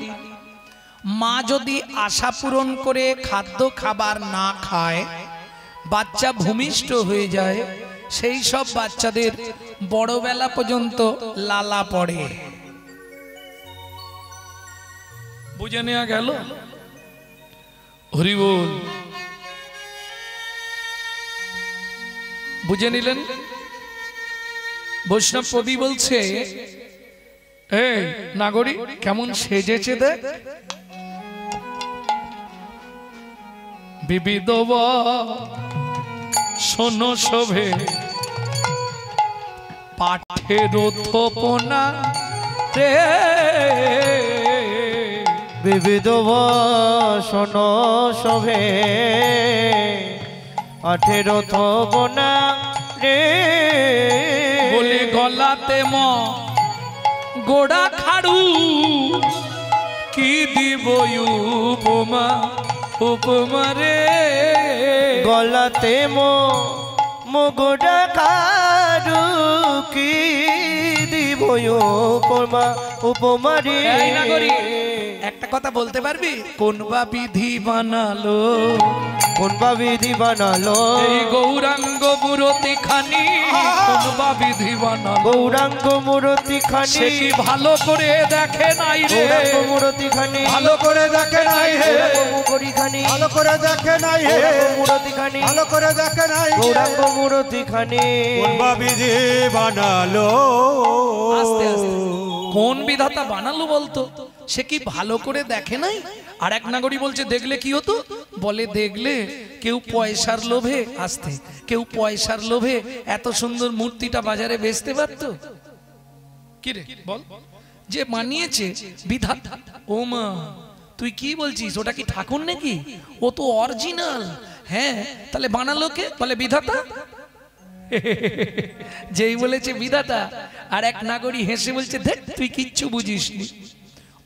মা যদি আশা পূরণ করে খাদ্য খাবার না খায়, বাচ্চা ভূমিষ্ঠ হয়ে যায়, সেই সব বাচ্চাদের বড়বেলা পর্যন্ত লালা পড়ে। বুঝে নেওয়া গেল। হরি বল। বুঝে নিলেন? বৈষ্ণব কবি বলছে, এই নাগরিক কেমন সেজেছে দেখ, বিবিধ শোনো শোভে পাঠের থোপনা রে, বিবিধ শোন শোভে 18 থোপনা রে, বলে গলাতে ম গোড়া খাড়ু কি দিব উপমা উপমা রে, গলাতে মোগোড়া কারু কি দিব উপমা উপমা রে। এই নাগরিক একটা কথা বলতে পারবি? কোন বা বিধি বানালো, কোন বা বিধি বানালো এই গৌরাঙ্গ মূরতি খানি, কোন বা বিধি বানালো গৌরাঙ্গ মূরতি খানি, সে কি ভালো করে দেখে নাই রে, গৌরাঙ্গ মূরতি খানি, ভালো করে দেখে নাই হে, মুখরি খানি, ভালো করে দেখে নাই হে, মূরতি খানি, ভালো করে দেখে নাই গৌরাঙ্গ মূরতি খানি। কোন বা বিধি বানালো, আস্তে আস্তে কোন বিধাতা বানালো বলতো? সে কি ভালো করে দেখে নাই? আর এক নাগরিক বলছে দেখলে কি হতো? বলে দেখলে কেউ পয়সার লোভে, আসতে কেউ পয়সার লোভে এত সুন্দর মূর্তিটা বাজারে বেচতে পারতো? কি রে বল, যে বানিয়েছে বিধাতা। ও মা তুই কি বলছিস, ওটা কি ঠাকুর নাকি? ও তো অরিজিনাল। হ্যাঁ তাহলে বানালো কে? বলে বিধাতা। যেই বলেছে বিধাতা, আর এক নাগরিক হেসে বলছে দেখ তুই কিচ্ছু বুঝিসনি,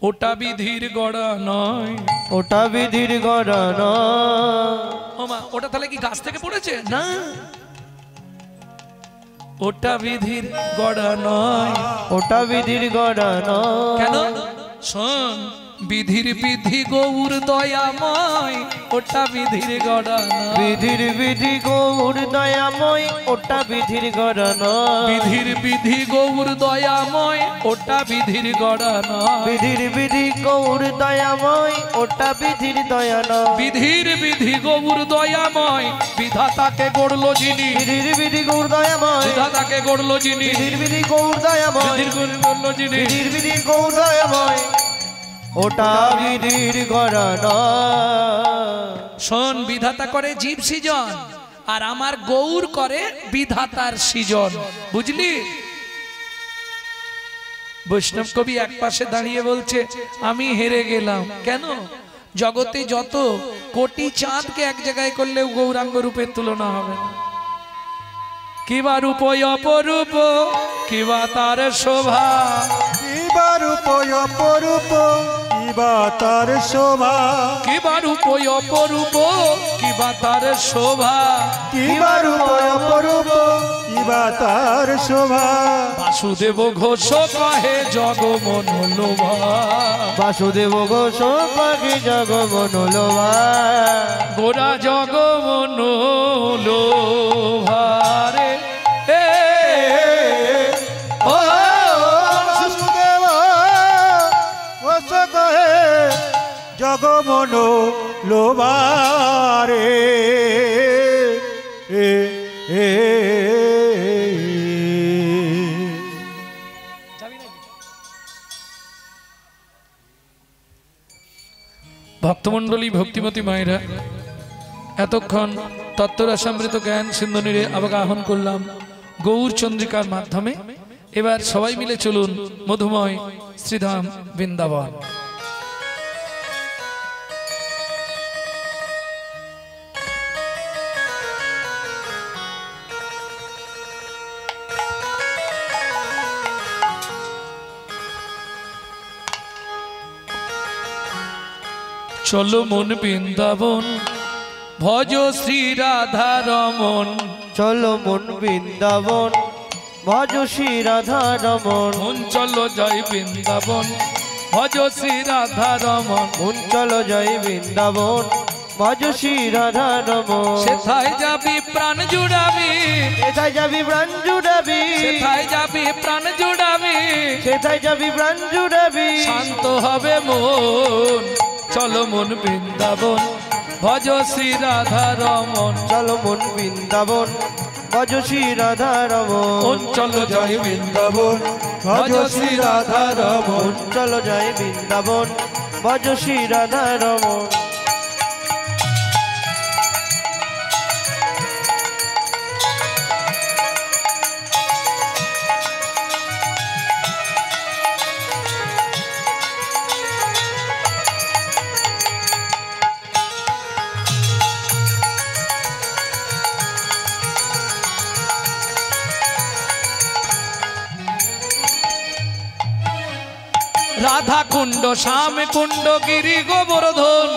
ওটা বিধির গড়া নয়, ওটা বিধির গড়া নয়। ওমা ওটা তাহলে কি গাছ থেকে পড়েছে? না, ওটা বিধির গড়া নয়। ওটা বিধির গড়া নয়। কেন? শোন, বিধির বিধি গৌর দয়াময়, ওটা বিধির গড়া নয়। বিধির বিধি গৌর দয়াময়, ওটা বিধির গড়া নয়। বিধির বিধি গৌর দয়াময়, ওটা বিধির গড়া নয়। বিধির বিধি গৌর দয়াময়, ওটা বিধির দয়া নয়। বিধির বিধি গৌর দয়াময়, বিধাতাকে গড়লো যিনি, বিধির বিধি গৌর দয়াময়, বিধাতাকে গড়লো যিনি, বিধির বিধি গৌর দয়াময়, বিধির গড়লো যিনি, বিধির বিধি গৌর দয়াময়, ওটা বিধির গড়া নয়। শোন, বিধাতা করে জীব সৃজন, আর আমার গৌর করে বিধাতার সৃজন, বুঝলি? বৈষ্ণব কবি এক পাশে দাঁড়িয়ে বলছে আমি হেরে গেলাম। কেন? জগতে যত কোটি চাঁদকে এক জায়গায় করলেও গৌরাঙ্গ রূপের তুলনা হবে না। কিবা রূপ অপরূপ, কিবা তার শোভা, কিবা রূপ অপরূপ, কিবা তার শোভা, কিবা রূপ অপরূপ, কিবা তার শোভা, কিবা রূপ অপরূপ, কিবা তার শোভা। বাসুদেব ঘোষ কহে জগমন লোভা, বাসুদেব ঘোষ পাখি জগমন লোভা, গোরা জগমন লোভা রে। ও বাসুদেব ঘোষ কহে জগমন লোভা রে। ভক্তমণ্ডলী, ভক্তিমতী মায়েরা, এতক্ষণ তত্ত্বরসামৃত জ্ঞান সিন্ধু নীরে অবগাহন করলাম গৌর চন্দ্রিকার মাধ্যমে। এবার সবাই মিলে চলুন মধুময় শ্রীধাম বৃন্দাবন। চলো মন বৃন্দাবন, ভজ শ্রী রাধা রমন। চলো মন বৃন্দাবন, ভজ শ্রী রাধা রমন। মন চলো জয় বৃন্দাবন, ভজ শ্রী রাধা রমন। মন চলো জয় বৃন্দাবন, ভজ শ্রী রাধা রমন। সেথায় যাবি প্রাণ জুড়াবি, সেথায় যাবি প্রাণ জুড়াবি, সেথায় যাবি প্রাণ জুড়াবি। সেথায় যাবি প্রাণ জুড়াবি শান্ত হবে মন চলো মন বৃন্দাবন ভজ শ্রী রাধা রমন চলো মন বৃন্দাবন ভজ শ্রী রাধা রমন চলো জয় বৃন্দাবন ভজ শ্রী রাধা রমন চলো জয় বৃন্দাবন ভজ শ্রী রাধা রমন রাধা কুণ্ড শ্যাম কুণ্ড গিরি গোবর্ধন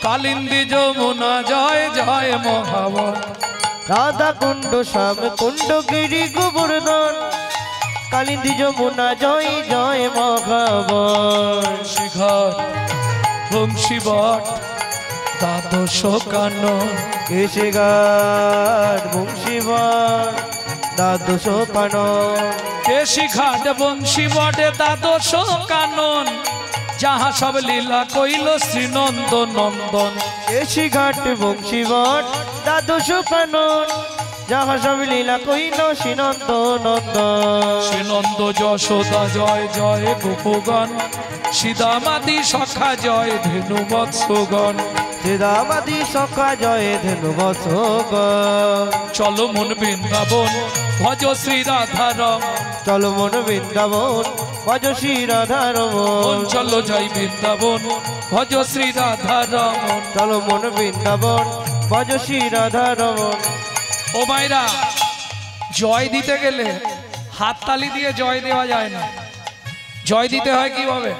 কালিন্দী যমুনা জয় জয় মহাবন রাধা কুণ্ড শ্যাম কুণ্ড গিরি গোবর্ধন কালিন্দী যমুনা জয় জয় মহাবন শিখর বংশীবট দ্বাদশ কানন কেশিঘাট বংশীবন দ্বাদশ কানন কেশি ঘাট বংশী বটে দ্বাদশ কানন যাহা সব লীলা কইল শ্রীনন্দ নন্দন কেশিঘাট বংশীবন দ্বাদশ কানন যাহা সব লীলা কইল শ্রীনন্দ নন্দন শ্রীনন্দ যশোদা জয় জয় গোপগণ সীতামাদি সখা জয় ধেনু বৎসগণ শ্রীরামাদি সখা জয় ধেনু বৎসগণ চলো মন বৃন্দাবন ভজ শ্রী রাধা রমন চলো মন বৃন্দাবন ভজ শ্রী রাধা রমন চলো জয় বৃন্দাবন ভজ শ্রী রাধা রমন চলো মন বৃন্দাবন ভজ শ্রী রাধা রমন ও মাইরা জয় দিতে গেলে হাততালি দিয়ে জয় দেওয়া যায় না জয় দিতে হয় কিভাবে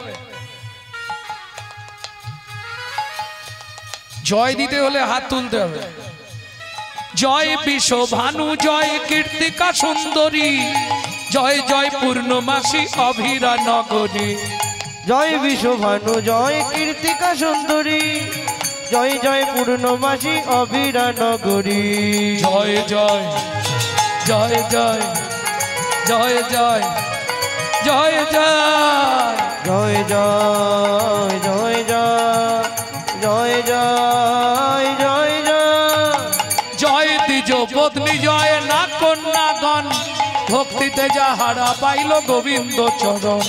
জয় দিতে হলে হাত তুলতে হবে জয় বিশ্ব ভানু জয় কীর্তিকা সুন্দরী জয় জয় পূর্ণমাসী অভিরা নগরী জয় বিশ্বভানু জয় কীর্তিকা সুন্দরী জয় জয় পূর্ণমাসী অভিরা নগরী জয় জয় জয় জয় জয় জয় জয় জয় জয় জয় জয় জয় জয় জয় জয় জয় জয় দ্বিজ পত্নী জয় না কন্যাগণ ভক্তিতে যাহারা পাইল গোবিন্দ চরণ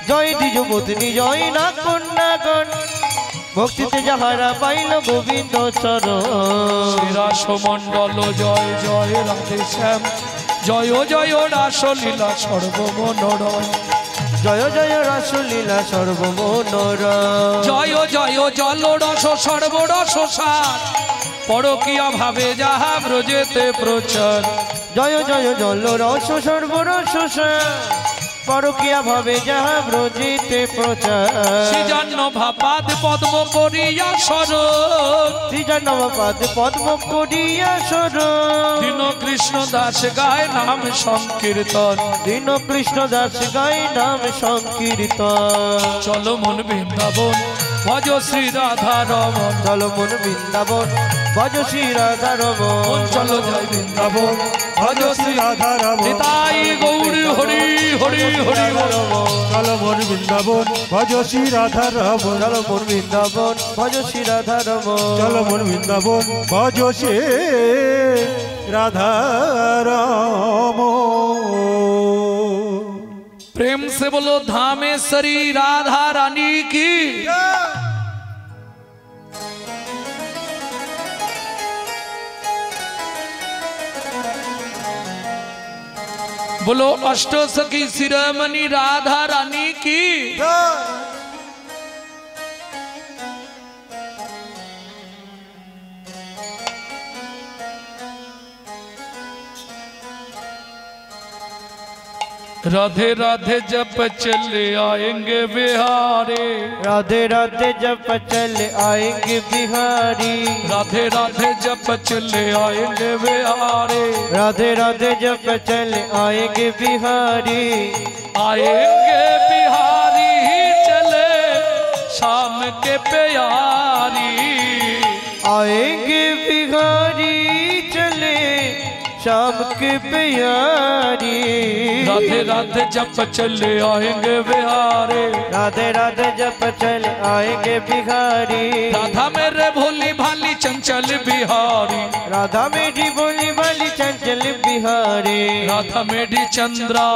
জয় দ্বিজ পত্নী জয় না কন্যাগণ ভক্তিতে যাহারা পাইল গোবিন্দ চরণ রাসমণ্ডল জয় জয় রাধে শ্যাম জয় জয় রাসলীলা সর্বমনোরম জয় জয় রাসলীলা সর্বমনোরম জয় জয় জল রস সর্বরস সার পরকীয়া ভাবে যাহা ব্রজেতে প্রচার জয় জয় জল রস সর্বরস পরকিয়া ভাবে যাহা ব্রজিতে প্রচার শ্রীজন্য ভাপাদ পদ্ম করিয়া শরণ শ্রীজন্মপাদ পদ্ম করিয়া শরণ দীন কৃষ্ণ দাস গায় নাম সংকীর্তন দীন কৃষ্ণ দাস গায় নাম সংকীর্তন চলো মন বৃন্দাবন ভজ শ্রী রাধা রমন চলো মন বৃন্দাবন ভজ শ্রী রাধা রমন চলো জয় বৃন্দাবন ভজ শ্রী রাধা রমন নিতাই গৌরী হরি হরি হরি রমন চলো মন বৃন্দাবন ভজ শ্রী রাধা রমন চলো মন বৃন্দাবন ভজ শ্রী রাধা রমন চলো মন বৃন্দাবন ভজ শ্রী রাধা রমন प्रेम से बोलो धामेश्वरी राधा रानी की बोलो अष्ट सखी शिरोमणि राधा रानी की राधे राधे जप चले आएंगे बिहारी राधे राधे जप चले आएंगे बिहारी राधे राधे जप चले आएंगे बिहारी राधे राधे जप चले आएंगे बिहारी आएंगे बिहारी चले शाम के प्यारी आएंगे बिहारी चले शाम के प्यारी राधे राधे जब चले आएंगे बिहारी, राधे राधे जब चले आएंगे बिहारी। राधा मेरे भोली भाली चंचल बिहारी, राधा मेरी भोली भाली चंचल बिहारी। राधा मेरी चंद्रा,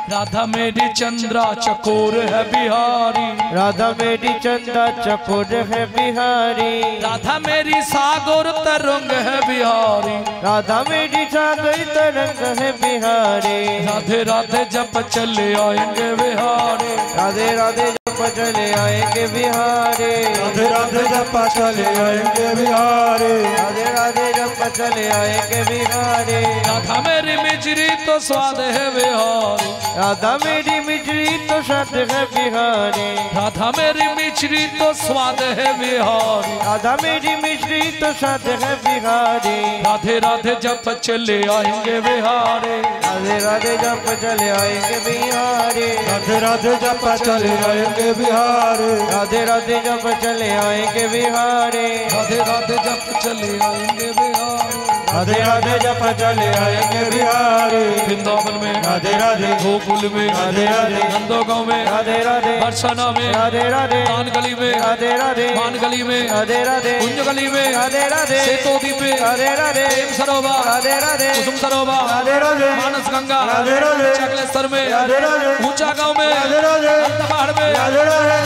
राधा मेरी चंद्रा चकोर है बिहारी, राधा मेरी चंदा चकोर है बिहारी। राधा मेरी सागर तरंग है बिहारी, राधा मेरी सागर तरंग है बिहारी। राधे राधे जब चले आएंगे बिहारी, राधे राधे जब चले आएंगे बिहारी। राधे राधे जब चले आएंगे बिहारी, राधे राधे जब चले आएंगे बिहारी। राधा मेरी मिजरी तो स्वाद है बिहारी, राधा मेरी मिजरी तो स्वाद है बिहारी। राधा मेरी मिजरी तो स्वाद है बिहारी, राधा मेरी मिजरी तो स्वाद है बिहारी। राधे राधे जब चले आएंगे बिहारी, राधे राधे जब चले आएंगे बिहारी। राधे राधे जब चले आएंगे बिहारी, राधे राधे जब चले आएंगे बिहारी। राधे राधे जब चले आएंगे बिहारी, राधे राधे जब चले आएंगे बिहारी। वृंदावन में राधे राधे, गोकुल में राधे राधे, नंदोगांव में राधे राधे, बरसाना में राधे राधे, कान गली में राधे राधे, मान गली में राधे राधे, कुंज गली में राधे राधे, सेतोदी पे राधे राधे, प्रेम सरोवर, राधे राधे, कुसुम सरोवर, राधे राधे, मानस गंगा, राधे राधे, चकलेश्वर में राधे राधे, ऊंचा गांव में राधे राधे, पहाड़ में राधे राधे,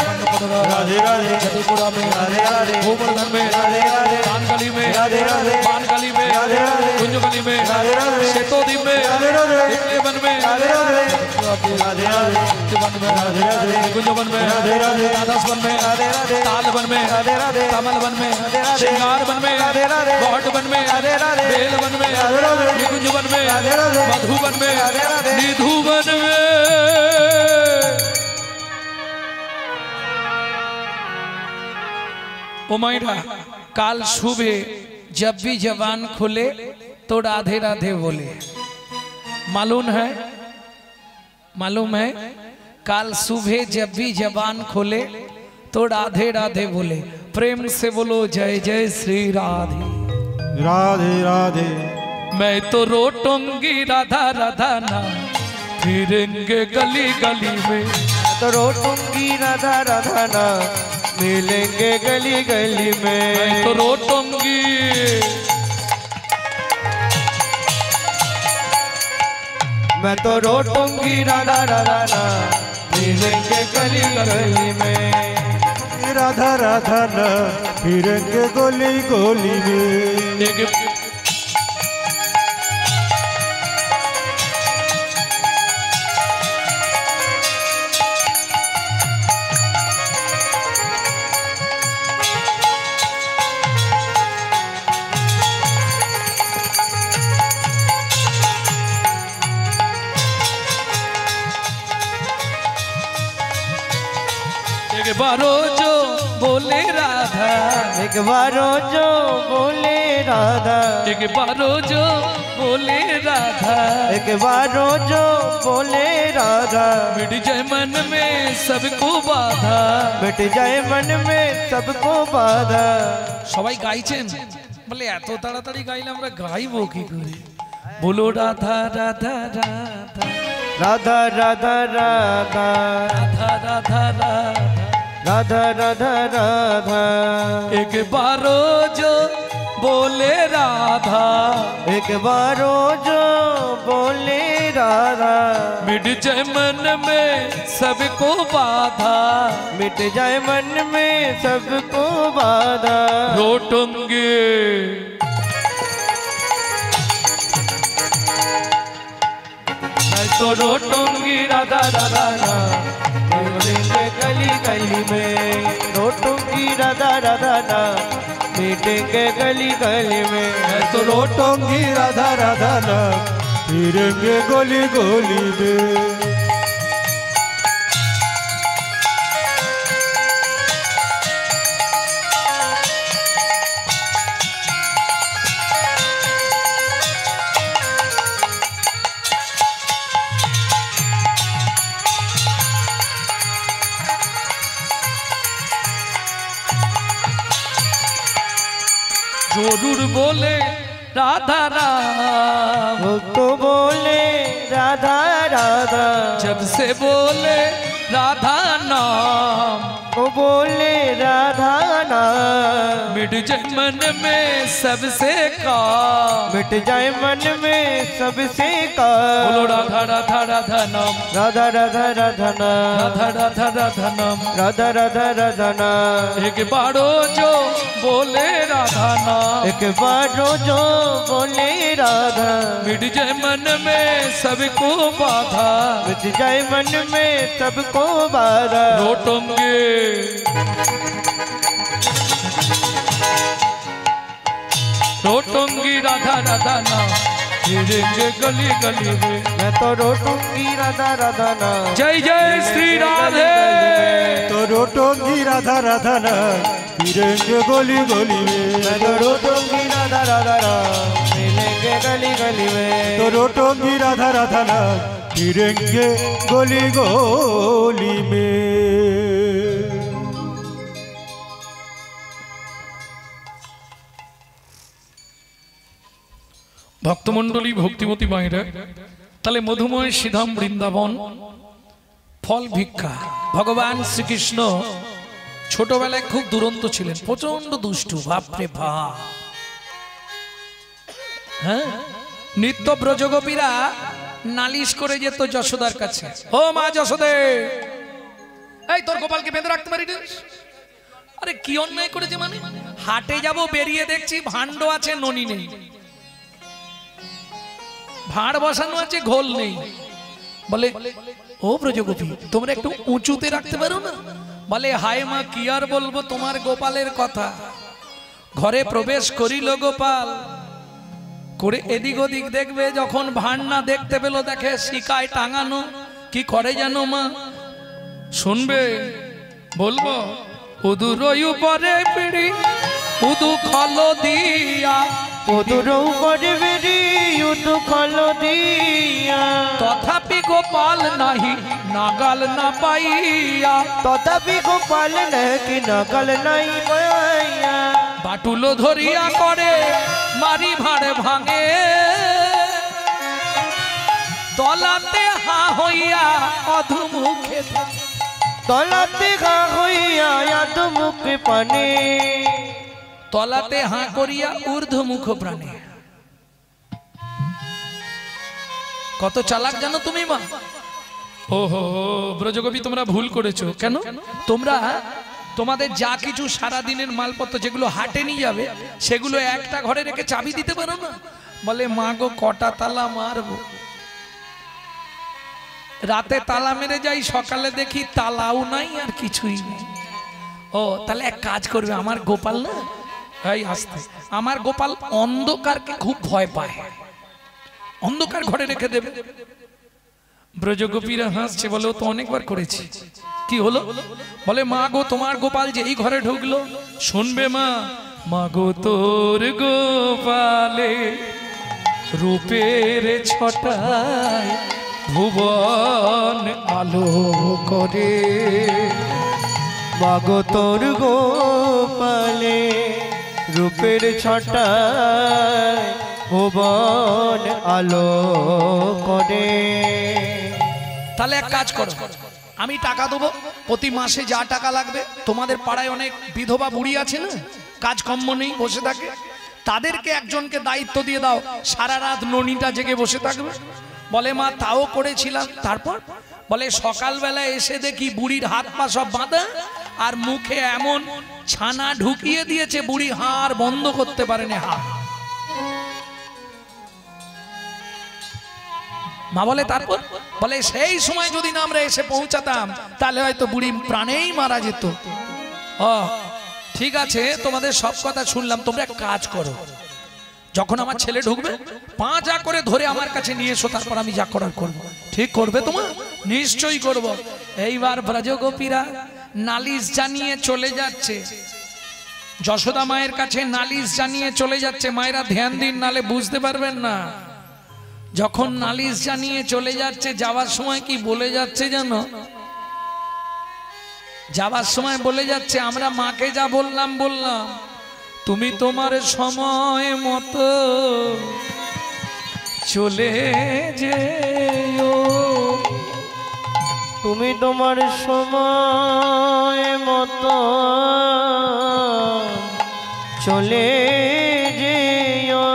राधे राधे, जदीपुरा में राधे राधे, गोवर्धन में राधे राधे, कान गली में राधे राधे, मान गली में राधे राधे, कुंज गली में राधे राधे, सेतोदी में राधे राधे, वन में राधे राधे, राधे राधे, वन में राधे राधे, कुंज वन में राधे राधे, राधास वन में राधे राधे, ताल वन में राधे राधे, कमल वन में राधे राधे, श्रृंगार वन में राधे राधे, गौट वन में राधे राधे, बेल वन में राधे राधे, निकुंज वन में राधे राधे, मधु वन में राधे राधे, निधु वन में। उमैरा काल सुबह जब भी जवान खुले तो राधे राधे बोले। मालूम है काल सुबह जब भी जवान खोले तो राधे राधे बोले। प्रेम से बोलो जय जय श्री राधे। राधे राधे, मैं तो रोटूंगी राधा राधा ना, फिरेंगे गली गली में। तो रोटूंगी राधा राधा ना, मिलेंगे गली गली में। मैं तो रोटूंगी, मैं तो रोटूंगी राधा राधा ना, मिलेंगे गली गली में। राधा राधा न फिरेंगे गोली गोली में। एक बारो जो बोले राधा, एक बारो जो बोले राधा, एक बारो जो बोले राधा, एक बारो जो बोले राधा। मिट जाए मन में सबको बाधा, मिट जाए मन में सबको बाधा। সবাই গাইছেন বলে এত তাড়াতাড়ি গাইলে আমরা গাইবো কি করে? বলো রাধা রাধা রাধা, राधा राधा राधा, राधा राधा राधा, राधा राधा राधा। एक बारो जो बोले राधा, एक बारो जो बोले राधा, मिट जाए मन में सबको बाधा, मिट जाए मन में सबको बाधा। रोटूंगे मैं तो रोटूंगी राधा राधा ना, मिलेंगे गली गली में। रोटूंगी राधा राधा ना, मिलेंगे गली गली में। मैं तो रोटूंगी राधा राधा न फिरेंगे गोली गोली में। जरूर बोले राधा राम। भक्त बोले राधा राधा, जब से बोले राधा नाम, वो बोले राधा नाम। मिट जाए मन में सबसे काम, मिट जाए मन में सबसे का। बोलो राधा राधा राधा नाम, राधा राधा राधा नाम, राधा राधा राधा नाम। राधा राधा राधा नाम। एक बारो जो बोले राधा नाम, एक बार जो बोले राधा, मिट जाए मन में सबको बाधा। मिट जाए मन में सबको बाधा। रोटोंगे रोटोंगी राधा राधा नाम, फिरेंगे गली गली में। मैं तो रोटूंगी राधा राधा नाम। जय जय श्री राधे। तो रोटोंगी राधा राधा ना, फिरेंगे गली गली में। मैं तो रोटूंगी राधा राधा नाम, मिलेंगे गली गली में। तो रोटोंगी राधा राधा ना, फिरेंगे गली गली में। ভক্তমণ্ডলী ভক্তিমতী মায়েরা, তাহলে মধুময় শ্রীধাম বৃন্দাবন ফল ভিক্ষা। ভগবান শ্রীকৃষ্ণ ছোটবেলায় খুব দুরন্ত ছিলেন, প্রচন্ড দুষ্টু, বাপরে বাপ। হ্যাঁ, নিত্য ব্রজগোপীরা নালিশ করে যেত যশোদার কাছে, ও মা যশোদে, এই তোর গোপালকে বেঁধে রাখতে পারি না? আরে কি অন্যায় করেছে, মানে হাটে যাব, বেরিয়ে দেখছি ভাণ্ড আছে, ননি নেই, ভাঁড় বসানো আছে, ঘোল নেই। বলে, ও ব্রজগোপী, তোমরা একটু উঁচুতে রাখতে পারো না? বলে, হায় মা, কি আর বলবো তোমার গোপালের কথা। ঘরে প্রবেশ করিল গোপাল, করে এদিক ওদিক দেখবে, যখন ভাঁড় না দেখতে পেল, দেখে শিকায় টাঙানো। কি করে জানো মা? শুনবে, বলবো, উদুর উপরে পিড়ি উদু খল দিয়া, উদুর উপরে বেরি উদু খল দিয়া। তথাপি গোপাল নাহি নাগাল না পাইয়া, তথাপি গোপাল নাকি নকল নাই পাইয়া। বাটুলো ধরিয়া করে মারি ভাড়ে ভাঙে, তলাতে হা হইয়া অধুমুখে, তলাতে গা হইয়া ইয়াদ মুখে পানে। তলাতে হাঁ করিয়া ঊর্ধ্বমুখ প্রাণে। কত চালাক জানো তুমি মা? ওহো ব্রজগোপী, তোমরা ভুল করেছো। কেন? তোমরা তোমাদের যা কিছু সারা দিনের মালপত্র যেগুলো হাটে নিয়ে যাবে, সেগুলো একটা ঘরে রেখে চাবি দিতে পারো না? বলে, মা গো, কটা তালা মারবো? রাতে তালা মেরে যাই, সকালে দেখি তালাও নাই, আর কিছুই নেই। ও, তাহলে এক কাজ করবে, আমার গোপাল না, এই আসতে, আমার গোপাল অন্ধকারকে খুব ভয় পায়, অন্ধকার ঘরে রেখে দেবে। ব্রজগোপীরা হাসছে, বলে, ও তো অনেকবার করেছি। কি হলো? বলে, মা গো, তোমার গোপাল যে এই ঘরে ঢুকলো, শুনবে মা, মা গো, তোর গোপালে রূপের ছটায় ভুবন আলো করে। মাগো তোর গোপালে রূপের ছটায় ভুবন আলো করে। তাহলে এক কাজ করো, আমি টাকা দেবো, প্রতি মাসে যা টাকা লাগবে। তোমাদের পাড়ায় অনেক বিধবা বুড়ি আছে না, কাজকর্ম নেই, বসে থাকে, তাদেরকে একজনকে দায়িত্ব দিয়ে দাও, সারা রাত ননিটা জেগে বসে থাকবে। বলে, মা, তাও করেছিলাম। তারপর বলে, সকালবেলা এসে দেখি বুড়ির হাত পা সব বাঁধা, আর মুখে এমন ছানা ঢুকিয়ে দিয়েছে, বুড়ি হাড় বন্ধ করতে পারেনি। হাড়। মা বলে, তারপর? বলে, সেই সময় যদি না আমরা এসে পৌঁছাতাম, তাহলে হয়তো বুড়ি প্রাণেই মারা যেত। ও ঠিক আছে, তোমাদের সব কথা শুনলাম, তোমরা এক কাজ করো, যখন আমার ছেলে ঢুকবে, পাঁচা করে ধরে আমার কাছে নিয়ে এসো, তারপর আমি যা করার করবো। ঠিক করবে তোমার? নিশ্চয়ই করব। এইবার ব্রজগোপীরা নালিশ জানিয়ে চলে যাচ্ছে, যশোদা মায়ের কাছে নালিশ জানিয়ে চলে যাচ্ছে। মায়েরা ধ্যান দিন, নালে বুঝতে পারবেন না। যখন নালিশ জানিয়ে চলে যাচ্ছে, যাওয়ার সময় কি বলে যাচ্ছে জানো? যাওয়ার সময় বলে যাচ্ছে, আমরা মাকে যা বললাম, তুমি তোমার সময় মতো চলে যেও, তুমি তোমার সময় মতো চলে যেও।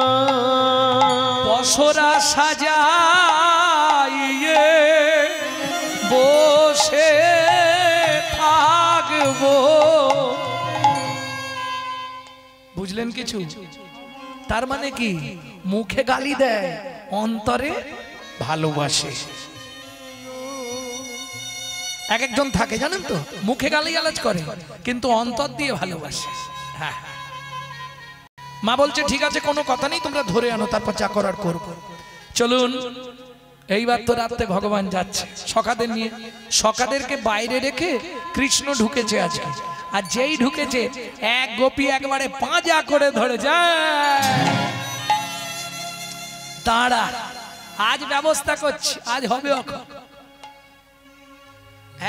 বসরা সাজাইয়ে বসে থাকবো। বুঝলেন কিছু? তার মানে কি? মুখে গালি দেয়, অন্তরে ভালোবাসে। এক একজন থাকে জানেন তো, মুখে গালি গালাজ করে কিন্তু অন্তর দিয়ে ভালোবাসে। হ্যাঁ, মা বলছে ঠিক আছে কোনো কথা নেই, তোমরা ধরে আনো, তারপর যা করার করবো। চলুন, এইবার তো রাত্রে ভগবান যাচ্ছে সখাদের নিয়ে। সখাদেরকে বাইরে রেখে কৃষ্ণ ঢুকেছে আজকে। আর যেই ঢুকেছে এক গোপী একবারে পাঁজা করে ধরে যায়, দাঁড়া, আজ ব্যবস্থা করছি, আজ হবে।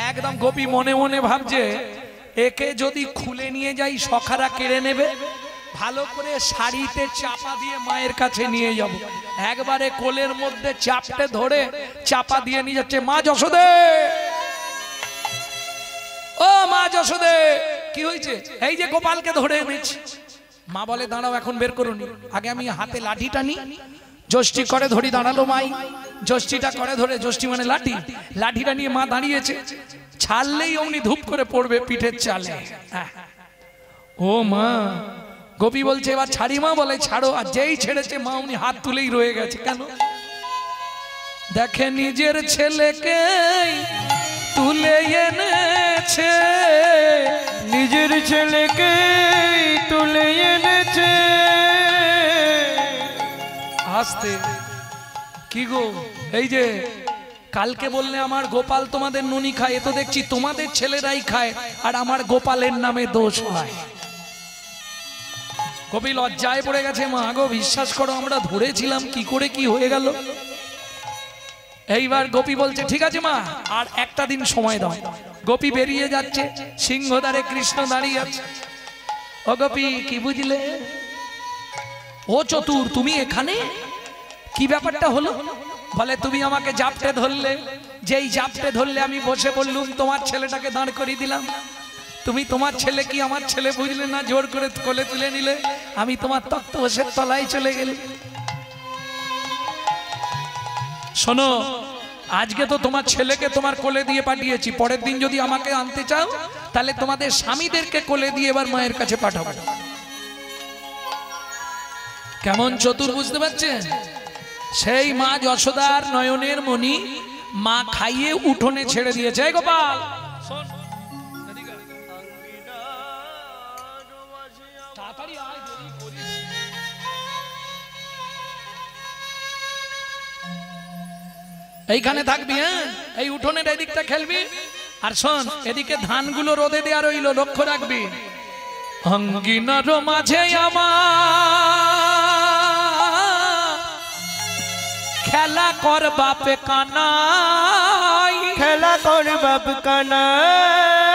একদম গোপী মনে মনে ভাবছে একে যদি খুলে নিয়ে যাই সখারা কেড়ে নেবে, ভালো করে শাড়িতে চাপা দিয়ে মায়ের কাছে নিয়ে যাব। একবারে কোলের মধ্যে চাপটে ধরে চাপা দিয়ে নিয়ে যাচ্ছে। মা যশোদে, ও মা যশোদে, কি হয়েছে? এই যে গোপালকে ধরে এনেছি। মা বলে দাঁড়াও, এখন বের করুন, আগে আমি হাতে লাঠিটা নি। যষ্টি করে ধরি, দাঁড়ালো মাই, যষ্টিটা করে ধরে, যষ্টি মানে লাঠি, লাঠিটা নিয়ে মা দাঁড়িয়েছে। ছাড়লেই অমনি ধূপ করে পড়বে পিঠের চালে। ও মা, গোপী বলছে এবার ছাড়ি মা, বলে ছাড়ো। আর যেই ছেড়েছে মা অমনি হাত তুলেই রয়ে গেছে। কেন? দেখে নিজের ছেলেকে তুলে এনেছে, নিজের ছেলেকে তুলে এনেছে। আসতে কি গো, এই যে কালকে বললে আমার গোপাল তোমাদের ননি খায়, এ তো দেখছি তোমাদের ছেলেরাই খায়, আর আমার গোপালের নামে দোষ হয়। গোপী লজ্জায় পড়ে গেছে। মা গো, বিশ্বাস করো আমরা ধরেছিলাম, কি করে কি হয়ে গেল। এইবার গোপী বলছে ঠিক আছে মা, আর একটা দিন সময় দাও। গোপী বেরিয়ে যাচ্ছে, সিংহদ্বারে কৃষ্ণ দাঁড়িয়ে আছে। ও গোপী, কি বুঝলে? ও চতুর, তুমি এখানে? কি ব্যাপারটা হলো? বলে তুমি আমাকে জাপটে ধরলে, যেই জাপটে ধরলে আমি বসে বললুম, তোমার ছেলেটাকে দাঁড় করিয়ে দিলাম। তুমি তোমার ছেলে কি আমার ছেলে বুঝলে না, জোর করে কোলে তুলে নিলে, আমি তোমার তক্তপোষের তলায় চলে গেলে। শোনো, আজকে তো তোমার ছেলেকে তোমার কোলে দিয়ে পাঠিয়েছি, পরের দিন যদি আমাকে আনতে চাও তাহলে তোমাদের স্বামীদেরকে কোলে দিয়ে এবার মায়ের কাছে পাঠাবো। কেমন চতুর, বুঝতে পারছেন? সেই মা যশোদার নয়নের মণি মা খাইয়ে উঠোনে ছেড়ে দিয়েছে। গোপাল, এইখানে থাকবি, হ্যাঁ, এই উঠোনের এদিকটা খেলবি। আর শোন, এদিকে ধানগুলো রোদে দেওয়া রইল, লক্ষ্য রাখবি। অঙ্গিনার মাঝে আমার খেলা কর বাপে কানাই, খেলা কর বাপ কানাই।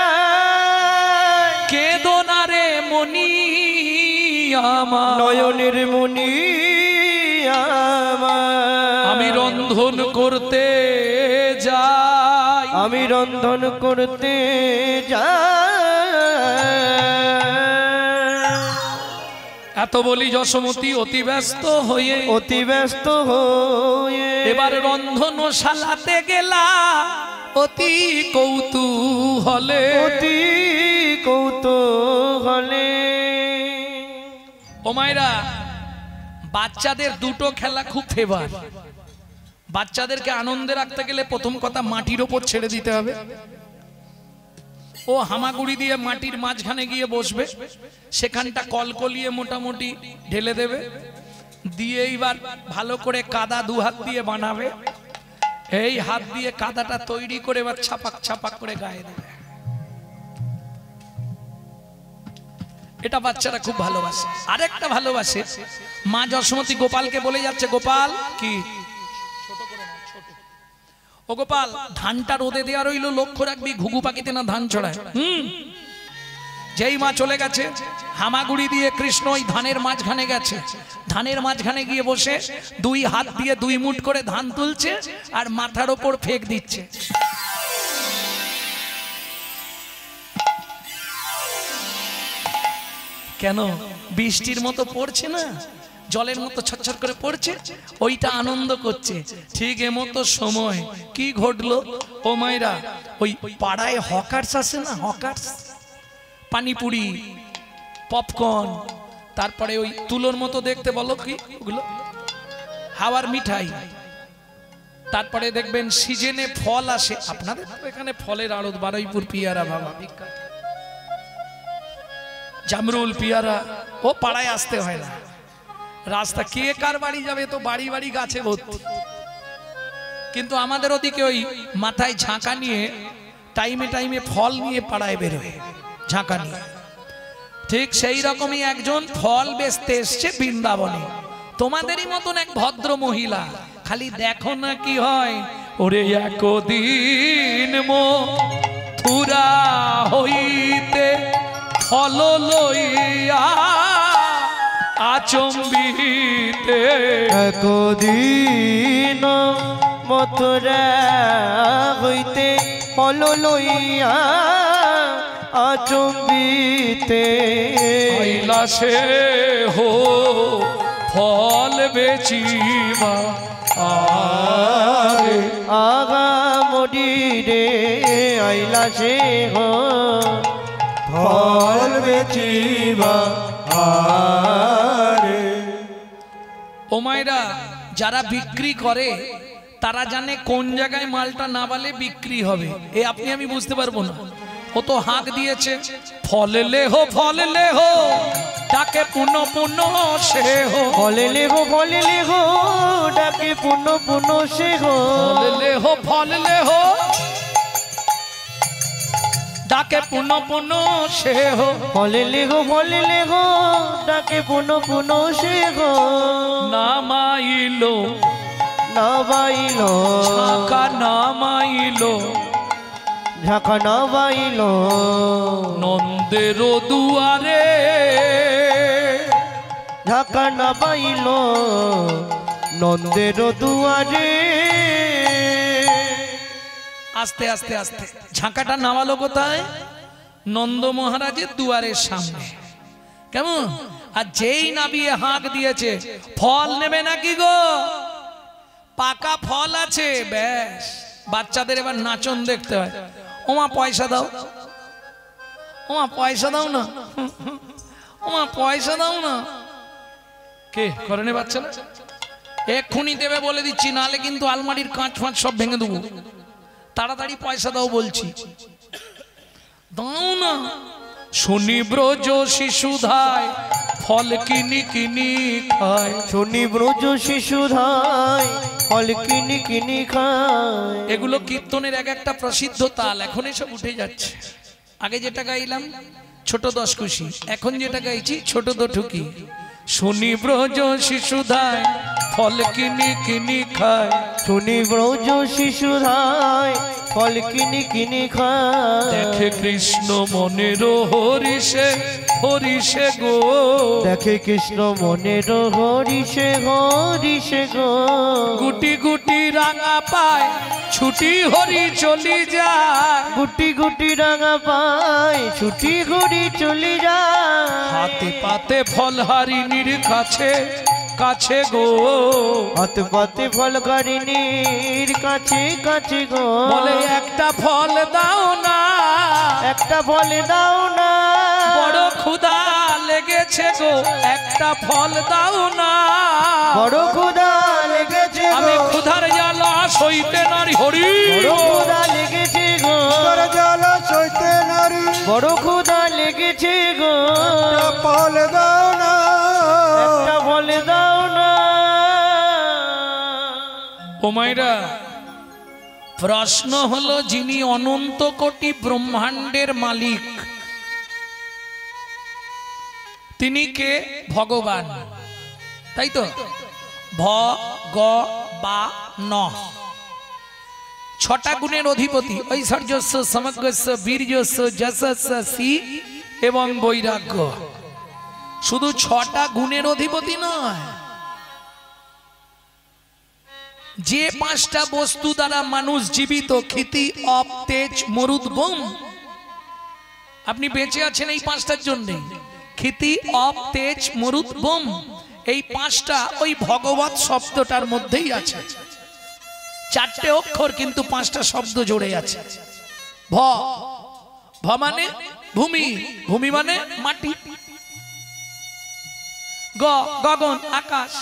কেঁদো না রে মনি আমার, নয়নের মনি আমার। আমি রন্ধন করতে যাই, আমি রন্ধন করতে যাই। এত বলি যশোমতী অতি ব্যস্ত হয়ে, অতি ব্যস্ত হয়ে এবার রন্ধনশালাতে গেলা অতি কৌতূহলে, অতি কৌতূহলে। ও মায়েরা, বাচ্চাদের দুটো খেলা খুব ফেভার। বাচ্চাদেরকে আনন্দে রাখতে গেলে প্রথম কথা মাটির ওপর ছেড়ে দিতে হবে। ও হামাগুড়ি দিয়ে মাটির মাঝখানে গিয়ে বসবে, সেখানটা কলকলিয়ে মোটামুটি ঢেলে দেবে, দিয়ে এইবার ভালো করে কাদা দু হাত দিয়ে বানাবে। এই হাত দিয়ে কাদাটা তৈরি করে এবার ছাপাক ছাপাক করে গায়ে দেবে। এটা বাচ্চারা খুব ভালোবাসে। আরেকটা ভালোবাসে, মা যশোমতী গোপালকে বলে যাচ্ছে, গোপাল কি ও গোপাল, ধানটা রোদে দেওয়া রইল, লক্ষ্য রাখবি ঘুঘু পাখিতে না ধান ছড়ায়। যেই মা চলে গেছে হামাগুড়ি দিয়ে কৃষ্ণ ওই ধানের মাঝখানে গেছে, ধানের মাঝখানে গিয়ে বসে দুই হাত দিয়ে 2 মুঠ করে ধান তুলছে আর মাথার ওপর ফেক দিচ্ছে। কেন? বৃষ্টির মতো পড়ছে না, জলের মতো ছটছট করে পড়ছে, ওইটা আনন্দ করছে। ঠিক এমতো সময় কি ঘটলো ও মায়েরা, ওই পাড়ায় হকার্স আছে না, হকার্স, পানিপুরি, পপকর্ন, তারপরে ওই তুলোর মতো দেখতে, বলো কি ওগুলো, হাওয়ার মিঠাই, তারপরে দেখবেন সিজনে ফল আসে। আপনাদের এখানে ফলের আড়ত, বারুইপুর পিয়ারা বাবা বিখ্যাত, জামরুল পিয়ারা, ও পাড়ায় আসতে হয় না, রাস্তা কে কার বাড়ি যাবে তো বাড়ি বাড়ি গাছে ভর্তি। কিন্তু আমাদের ওদিকে ওই মাথায় ঝাঁকা নিয়ে টাইমে টাইমে ফল নিয়ে পাড়ায় বেরোয়, ঝাঁকা নিয়ে। ঠিক সেই রকমই একজন ফল বেচতে এসছে বৃন্দাবনে, তোমাদেরই মতন এক ভদ্র মহিলা। খালি দেখো না কি হয়, ওরে একদিন মথুরা হইতে ফল লইয়া আচম্বিতে, একদিন মথুরা হইতে ফল লইয়া আচম্বিতে, আইলা সে হো ফল বেচিবা আরে আগা মরি রে, আইলা সে হো ফল বেচিবা আরে। ও মায়েরা, যারা বিক্রি করে তারা জানে কোন জায়গায় মালটা না বালে বিক্রি হবে, এ আপনি আমি বুঝতে পারবো না। ও তো হাঁক দিয়েছে, ফল লেহো ফল লেহো, ডাকে পুনঃ পুনঃ সে হো, ফল লেহো ডাকে পুনঃ পুনঃ সে হো, ফল লেহো ডাকে পুনঃ পুনঃ সে হো, ফল লেহো ডাকে পুনঃ পুনঃ সে হো, নামাইলো নাবাইলো ঝাঁকা নামাইলো, ঝাঁকা নাবাইলো নন্দের দুয়ারে, ঝাঁকা নাবাইলো নন্দের দুয়ারে। আস্তে আস্তে আস্তে ঝাঁকাটা নামালো কোথায়? নন্দ মহারাজের দুয়ারের সামনে। কেমন? আর যেই নাবিয়ে হাঁক দিয়েছে, ফল নেবে নাকি গো, পাকা ফল আছে, ব্যাস বাচ্চাদের এবার নাচন দেখতে হয়। ওমা পয়সা দাও, ওমা পয়সা দাও না, ওমা পয়সা দাও না। কে করেনি বাচ্চা? এক্ষুনি দেবে বলে দিচ্ছি, নালে কিন্তু আলমারির কাঁচ ফাঁচ সব ভেঙে দেবো। তাড়াতাড়ি পয়সা দাও বলছি, দাও না। শুনি ব্রজ শিশুধায় ফল কিনি কিনি খায়, শুনি ব্রজ শিশুধায় ফল কিনি কিনি খায়। এগুলো কীর্তনের এক একটা প্রসিদ্ধ তাল, এখন এসব উঠে যাচ্ছে। আগে যেটা গাইলাম ছোট দশ খুশি, এখন যেটা গাইছি ছোট দঠুকি। শুনি ব্রজ শিশুধায় ফল কিনি কিনি খায়, শুনি ব্রজ শিশুধায় ফল কিনি কিনি খায়। দেখে কৃষ্ণ মনের হরিষে হরিষে গো, দেখে কৃষ্ণ মনের হরিষে হরিষে গো। গুটি গুটি রাঙা পায় ছুটি হরি চলি যায়, গুটি গুটি রাঙা পায় ছুটি হরি চলি যায়। হাতে পাতে ফল হারিনীর কাছে কাছে গো, হাতে পাতে ফল হারিনীর কাছে কাছে গো। বলে একটা ফল দাও না, একটা ফল দাও না, বড় ক্ষুধা লেগেছে গো, একটা ফল দাও না, বড় ক্ষুধা লেগেছে গো। আমি ক্ষুধার জ্বালা সইতে নারি হরি, বড় ক্ষুধা লেগেছে গো, জ্বালা সইতে নারী, বড় ক্ষুধা লেগেছে গো। ফল দাও না, একটা ফল দাও না। ও মাইরা, প্রশ্ন হলো যিনি অনন্ত কোটি ব্রহ্মাণ্ডের মালিক তিনি কে? ভগবান, তাই তো? ভ গ বা ন, 6টা গুণের অধিপতি। ঐশ্বর্যস্য সমগ্রস্য বীর্যস্য যশস্য এবং বৈরাগ্য। শুধু 6টা গুণের অধিপতি নয়, যে 5টা বস্তু দ্বারা মানুষ জীবিত, ক্ষিতি, অপ, তেজ, মরুদ, বোম, আপনি বেঁচে আছেন এই 5টার জন্যে। ক্ষিতি, অপ, তেজ, মরুদ, বোম, এই 5টা ওই ভগবত শব্দটার মধ্যেই আছে। 4টে অক্ষর কিন্তু 5টা শব্দ জুড়ে আছে। ভ, ভ মানে ভূমি, ভূমি মানে মাটি। গ, গগন, আকাশ।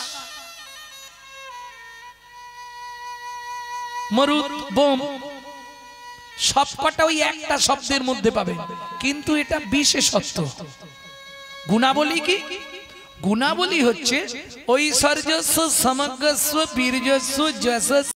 মরুদ, বোম, সবকটা ওই একটা শব্দের মধ্যে পাবেন, কিন্তু এটা বিশেষত্ব। গুণাবলী কি? গুণাবলী হচ্ছে ঐশ্বর্যস্ব, সমগ্রস্ব, বীর্যস্ব, যশস্ব,